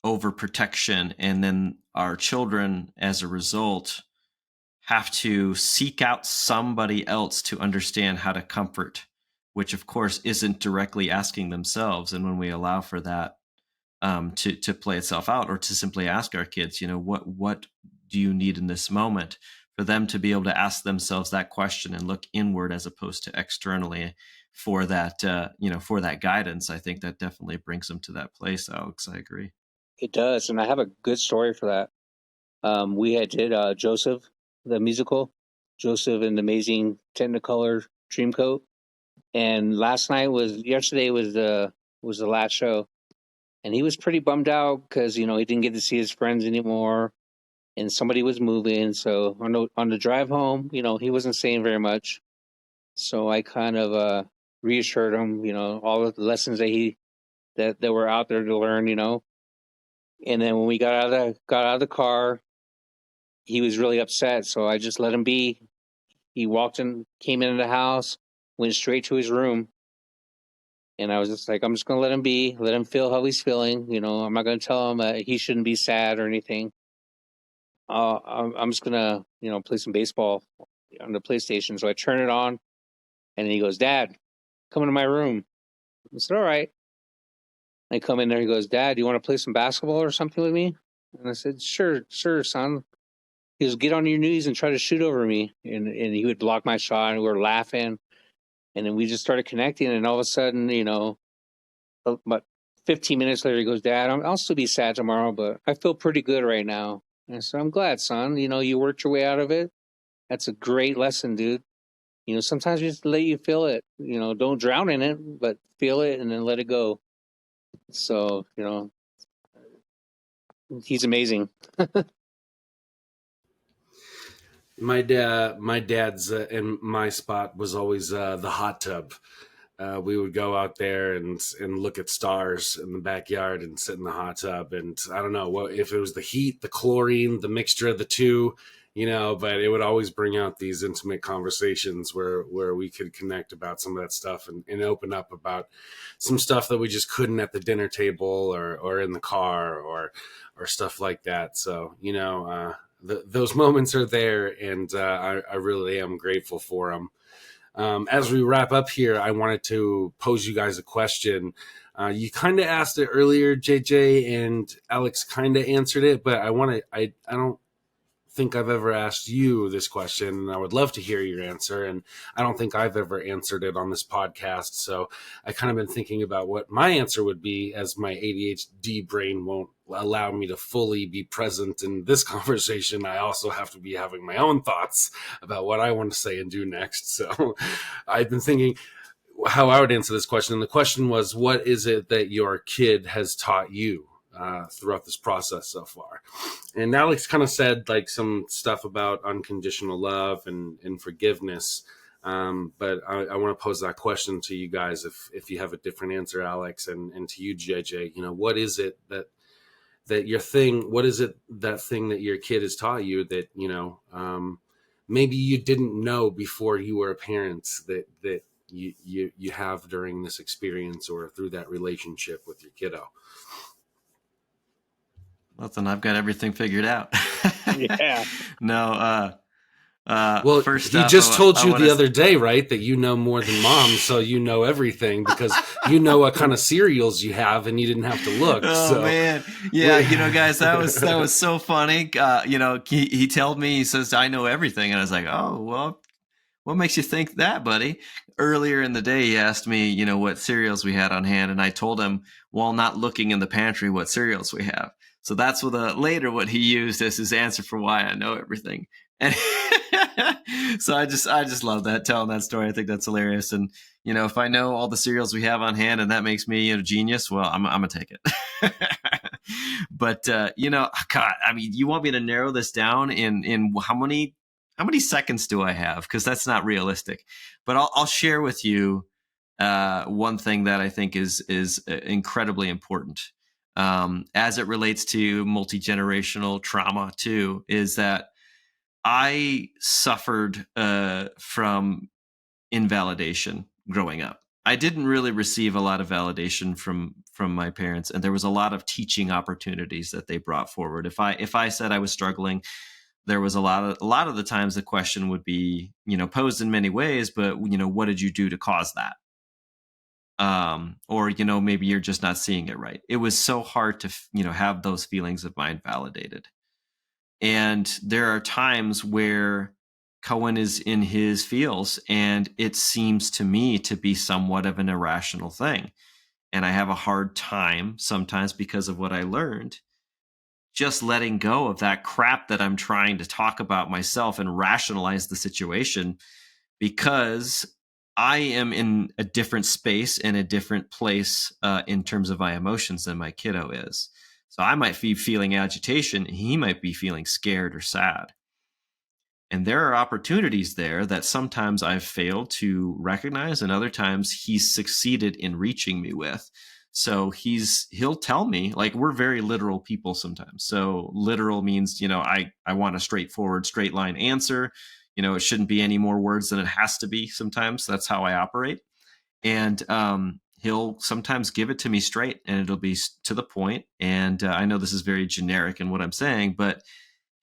S2: overprotection, and then our children, as a result, have to seek out somebody else to understand how to comfort, which of course isn't directly asking themselves. And when we allow for that, to play itself out, or to simply ask our kids, what do you need in this moment, for them to be able to ask themselves that question and look inward as opposed to externally for that, for that guidance. I think that definitely brings them to that place, Alex. I agree.
S3: It does, and I have a good story for that. We had did Joseph, the musical, Joseph and the Amazing Technicolor Dreamcoat, and yesterday was the last show, and he was pretty bummed out because he didn't get to see his friends anymore, and somebody was moving. So on the drive home, he wasn't saying very much. So I kind of reassured him, all of the lessons that were out there to learn, And then when we got out of the car, he was really upset. So I just let him be. He came into the house, went straight to his room, and I was just like, I'm just gonna let him be, let him feel how he's feeling. I'm not gonna tell him that he shouldn't be sad or anything. I'm just gonna, play some baseball on the PlayStation. So I turn it on, and he goes, "Dad, come into my room." I said, "All right." I come in there. He goes, "Dad, do you want to play some basketball or something with me?" And I said, "Sure, son." He goes, "Get on your knees and try to shoot over me." And he would block my shot, and we were laughing. And then we just started connecting. And all of a sudden, about 15 minutes later, he goes, "Dad, I'll still be sad tomorrow, but I feel pretty good right now." And I said, "I'm glad, son. You worked your way out of it. That's a great lesson, dude. Sometimes you just let you feel it. Don't drown in it, but feel it and then let it go." So, he's amazing.
S1: My dad's and my spot was always the hot tub. We would go out there and look at stars in the backyard and sit in the hot tub. And I don't know what if it was the heat, the chlorine, the mixture of the two, but it would always bring out these intimate conversations where we could connect about some of that stuff and open up about some stuff that we just couldn't at the dinner table or in the car or stuff like that. So, those moments are there, and I really am grateful for them. As we wrap up here, I wanted to pose you guys a question. You kind of asked it earlier, JJ, and Alex kind of answered it, but I don't think I've ever asked you this question, and I would love to hear your answer. And I don't think I've ever answered it on this podcast. So I kind of been thinking about what my answer would be, as my ADHD brain won't allow me to fully be present in this conversation. I also have to be having my own thoughts about what I want to say and do next. So I've been thinking how I would answer this question. And the question was, what is it that your kid has taught you throughout this process so far? And Alex kind of said like some stuff about unconditional love and forgiveness. But I want to pose that question to you guys if you have a different answer, Alex, and to you, JJ. What is it that your thing? What is it that thing that your kid has taught you that maybe you didn't know before you were a parent that you have during this experience or through that relationship with your kiddo?
S2: Well, then I've got everything figured out.
S3: Yeah.
S2: No,
S1: Well,
S2: first
S1: he
S2: off,
S1: just told
S2: I
S1: you
S2: want
S1: the
S2: to.
S1: other day, right, that you know more than mom, so you know everything because you know what kind of cereals you have, and you didn't have to look.
S2: Oh
S1: So,
S2: man, yeah, guys, that was so funny. He told me, he says, "I know everything," and I was like, "Oh well, what makes you think that, buddy?" Earlier in the day, he asked me, what cereals we had on hand, and I told him, while not looking in the pantry, what cereals we have. So that's later what he used as his answer for why I know everything. And so I just love that, telling that story. I think that's hilarious. And if I know all the cereals we have on hand, and that makes me a genius, well, I'm gonna take it. But God, I mean, you want me to narrow this down in how many seconds do I have? Because that's not realistic. But I'll share with you one thing that I think is incredibly important as it relates to multi-generational trauma too. Is that I suffered from invalidation growing up. I didn't really receive a lot of validation from my parents, and there was a lot of teaching opportunities that they brought forward. If I said I was struggling, there was a lot of the times the question would be, posed in many ways, but what did you do to cause that? Or maybe you're just not seeing it right. It was so hard to have those feelings of mine validated. And there are times where Cohen is in his feels, and it seems to me to be somewhat of an irrational thing. And I have a hard time sometimes, because of what I learned, just letting go of that crap that I'm trying to talk about myself and rationalize the situation, because I am in a different space and a different place in terms of my emotions than my kiddo is. So I might be feeling agitation, and he might be feeling scared or sad. And there are opportunities there that sometimes I've failed to recognize, and other times he's succeeded in reaching me with. So he'll tell me, like, we're very literal people sometimes. So literal means, I want a straightforward, straight line answer. It shouldn't be any more words than it has to be sometimes. That's how I operate. And he'll sometimes give it to me straight, and it'll be to the point. And I know this is very generic in what I'm saying, but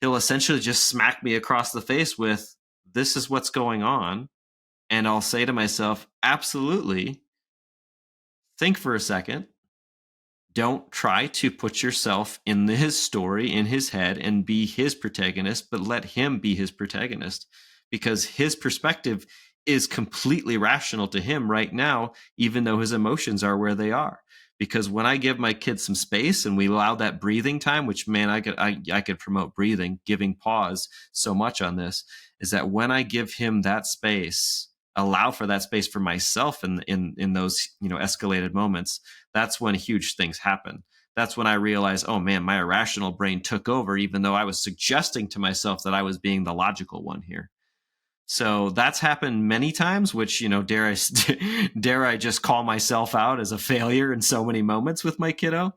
S2: he'll essentially just smack me across the face with, this is what's going on. And I'll say to myself, absolutely. Think for a second. Don't try to put yourself in his story, in his head, and be his protagonist, but let him be his protagonist, because his perspective is completely rational to him right now, even though his emotions are where they are. Because when I give my kids some space and we allow that breathing time, which, man, I could promote breathing, giving pause so much on this, is that when I give him that space, allow for that space for myself in those escalated moments, that's when huge things happen. That's when I realize, oh man, my irrational brain took over, even though I was suggesting to myself that I was being the logical one here. So that's happened many times, which, dare I just call myself out as a failure in so many moments with my kiddo,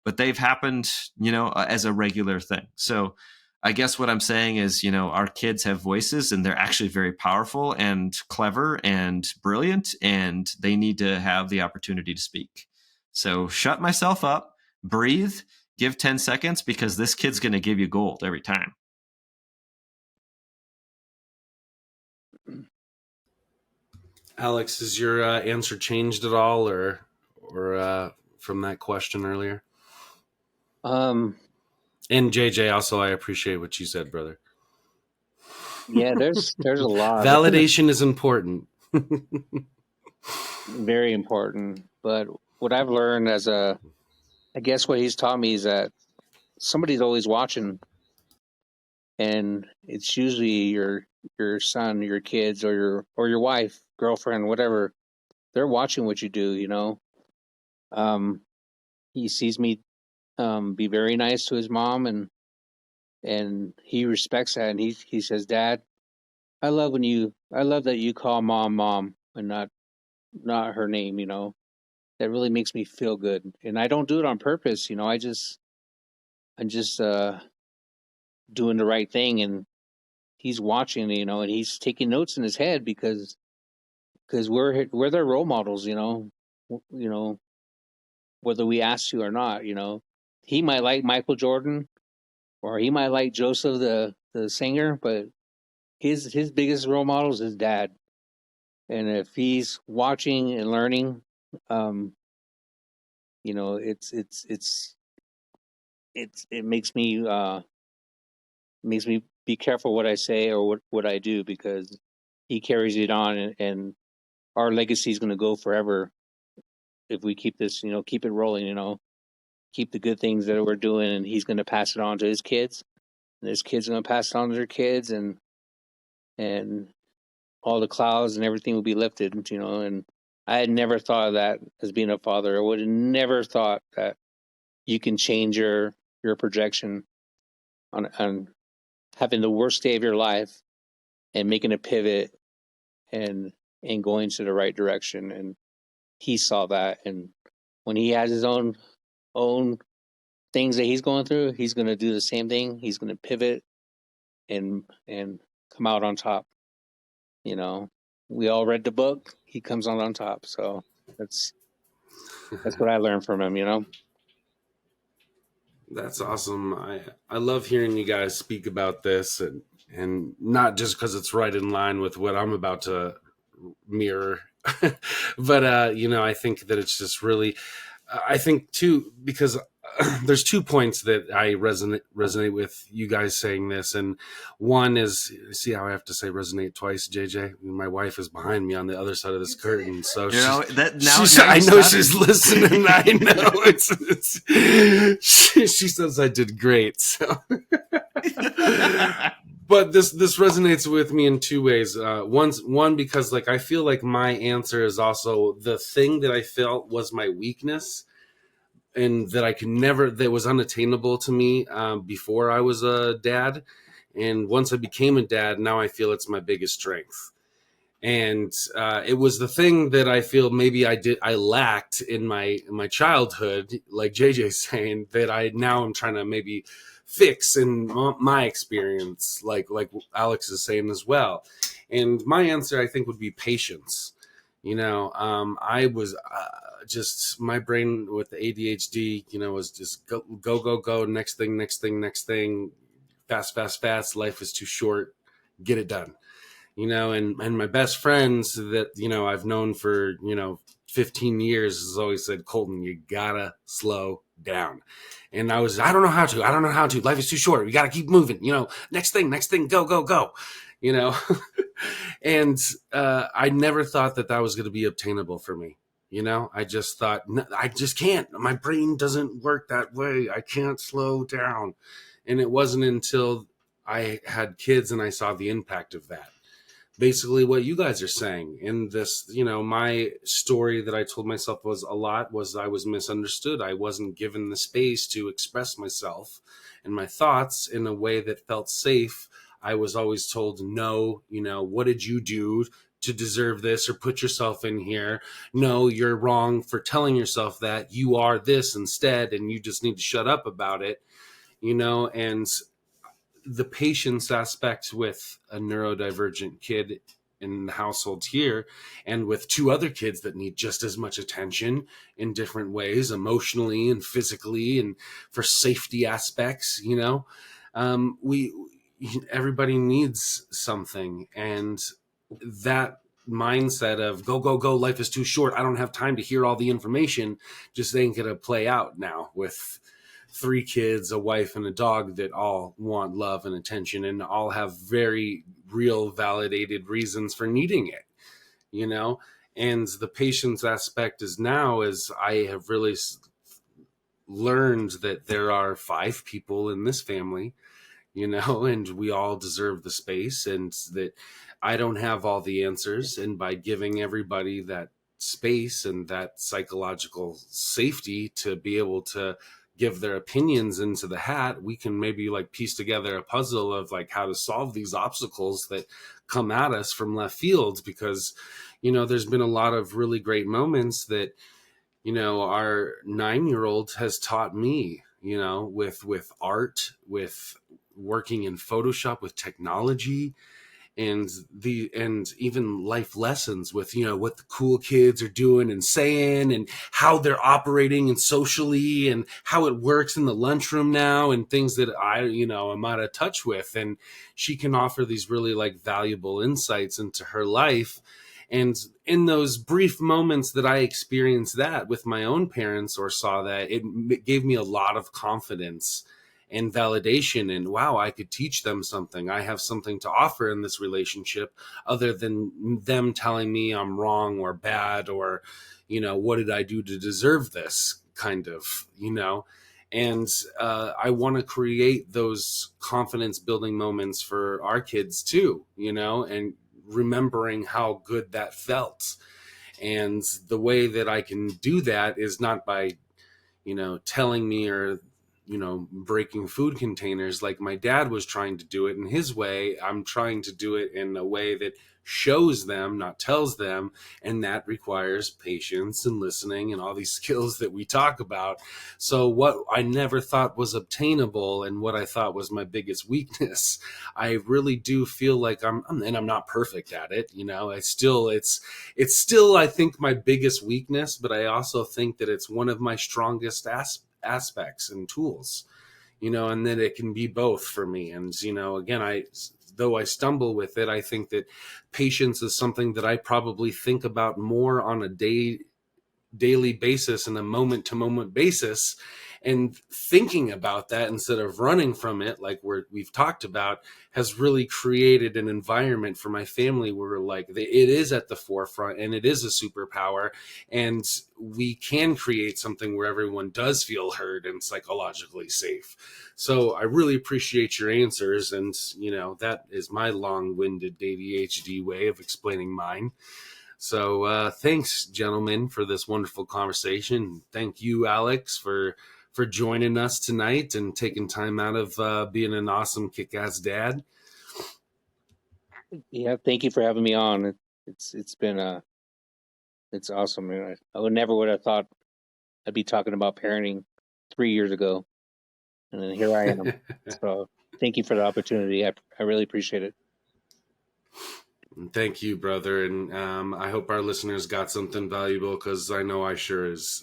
S2: but they've happened, as a regular thing. So I guess what I'm saying is, our kids have voices, and they're actually very powerful and clever and brilliant, and they need to have the opportunity to speak. So shut myself up, breathe, give 10 seconds, because this kid's going to give you gold every time.
S1: Alex, has your answer changed at all, or from that question earlier?
S3: Um,
S1: And JJ, also, I appreciate what you said, brother.
S3: yeah, there's a lot.
S1: Validation is important.
S3: Very important. But what I've learned I guess what he's taught me is that somebody's always watching, and it's usually your son, your kids, or your wife, girlfriend, whatever. They're watching what you do. He sees me be very nice to his mom, and he respects that, and he says, "Dad, I love that you call mom mom and not her name. That really makes me feel good, and I don't do it on purpose. I'm just doing the right thing, and he's watching, and he's taking notes in his head because we're their role models. You know whether we ask to or not. He might like Michael Jordan, or he might like Joseph the singer, but his biggest role model is his dad. And if he's watching and learning, um, it makes me be careful what I say or what I do, because he carries it on, and our legacy is going to go forever if we keep this, keep it rolling, keep the good things that we're doing, and he's going to pass it on to his kids, and his kids are going to pass it on to their kids, and all the clouds and everything will be lifted, and I had never thought of that as being a father. I would have never thought that you can change your projection on having the worst day of your life and making a pivot and going to the right direction. And he saw that, and when he has his own things that he's going through, he's going to do the same thing. He's going to pivot and come out on top. We all read the book. He comes on top. So that's what I learned from him.
S1: That's awesome. I love hearing you guys speak about this, and not just because it's right in line with what I'm about to mirror, but I think that it's just really, I think too, because there's 2 points that I resonate with you guys saying this, and one is, see how I have to say resonate twice, JJ. My wife is behind me on the other side of this curtain, so
S2: You know that
S1: I
S2: you
S1: know
S2: started.
S1: she's listening. I know she says I did great. So, but this resonates with me in 2 ways. One because like I feel like my answer is also the thing that I felt was my weakness, and that I could never, that was unattainable to me before I was a dad. And once I became a dad, now I feel it's my biggest strength. And it was the thing that I feel maybe I lacked in my childhood, like JJ's saying, that I now am trying to maybe fix in my experience, like Alex is saying as well. And my answer, I think, would be patience. I was just, my brain with the ADHD, was just go, go, go, go, next thing, next thing, next thing, fast, fast, fast. Life is too short. Get it done. And my best friends that, I've known for, 15 years has always said, Colton, you gotta slow down. And I don't know how to. Life is too short. We gotta keep moving. Next thing, go, go, go. You know, and I never thought that was going to be obtainable for me. I just thought, no, I just can't. My brain doesn't work that way. I can't slow down. And it wasn't until I had kids and I saw the impact of that. Basically what you guys are saying in this, my story that I told myself was I was misunderstood. I wasn't given the space to express myself and my thoughts in a way that felt safe. I was always told, no, what did you do to deserve this, or put yourself in here? No, you're wrong for telling yourself that. You are this instead, and you just need to shut up about it, and the patience aspect with a neurodivergent kid in the household here, and with 2 other kids that need just as much attention in different ways, emotionally and physically, and for safety aspects, we everybody needs something. And that mindset of go, go, go, life is too short, I don't have time to hear all the information, just ain't gonna play out now with 3 kids, a wife, and a dog that all want love and attention, and all have very real, validated reasons for needing it, And the patience aspect is now, as I have really learned that there are 5 people in this family, and we all deserve the space, and that I don't have all the answers. And by giving everybody that space and that psychological safety to be able to give their opinions into the hat, we can maybe like piece together a puzzle of like how to solve these obstacles that come at us from left field. Because, there's been a lot of really great moments that, our 9-year-old has taught me, with art, with working in Photoshop, with technology, and even life lessons with, what the cool kids are doing and saying, and how they're operating and socially, and how it works in the lunchroom now, and things that I, am out of touch with. And she can offer these really like valuable insights into her life. And in those brief moments that I experienced that with my own parents, or saw that, it gave me a lot of confidence and validation. And wow, I could teach them something. I have something to offer in this relationship other than them telling me I'm wrong or bad, or, what did I do to deserve this, kind of, And I want to create those confidence building moments for our kids too, and remembering how good that felt. And the way that I can do that is not by, telling me, or, breaking food containers like my dad was trying to do it in his way. I'm trying to do it in a way that shows them, not tells them. And that requires patience and listening and all these skills that we talk about. So what I never thought was obtainable, and what I thought was my biggest weakness, I really do feel like and I'm not perfect at it. It's still, I think, my biggest weakness, but I also think that it's one of my strongest aspects and tools, and that it can be both for me. And, again, though I stumble with it, I think that patience is something that I probably think about more on a daily basis and a moment to moment basis, and thinking about that instead of running from it like we've talked about has really created an environment for my family where like it is at the forefront and it is a superpower, and we can create something where everyone does feel heard and psychologically safe. So I really appreciate your answers, and that is my long-winded ADHD way of explaining mine. So thanks, gentlemen, for this wonderful conversation. Thank you, Alex, for joining us tonight and taking time out of being an awesome kick-ass dad.
S3: Yeah, thank you for having me on. It's been it's awesome. I would have thought I'd be talking about parenting 3 years ago, and then here I am. So thank you for the opportunity. I really appreciate it.
S1: Thank you, brother. And I hope our listeners got something valuable, because I know I sure as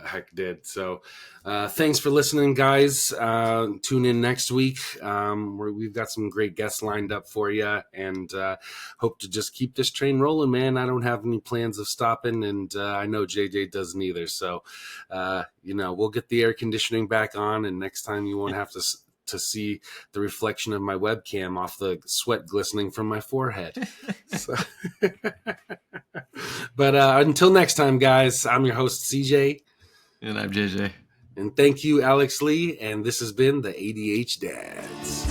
S1: heck did. So thanks for listening, guys. Tune in next week. We've got some great guests lined up for you, and hope to just keep this train rolling, man. I don't have any plans of stopping, and I know JJ doesn't either. So, we'll get the air conditioning back on, and next time you won't have to see the reflection of my webcam off the sweat glistening from my forehead. So, but until next time, guys, I'm your host, CJ.
S2: And I'm JJ.
S1: And thank you, Alex Lee. And this has been the ADHDads.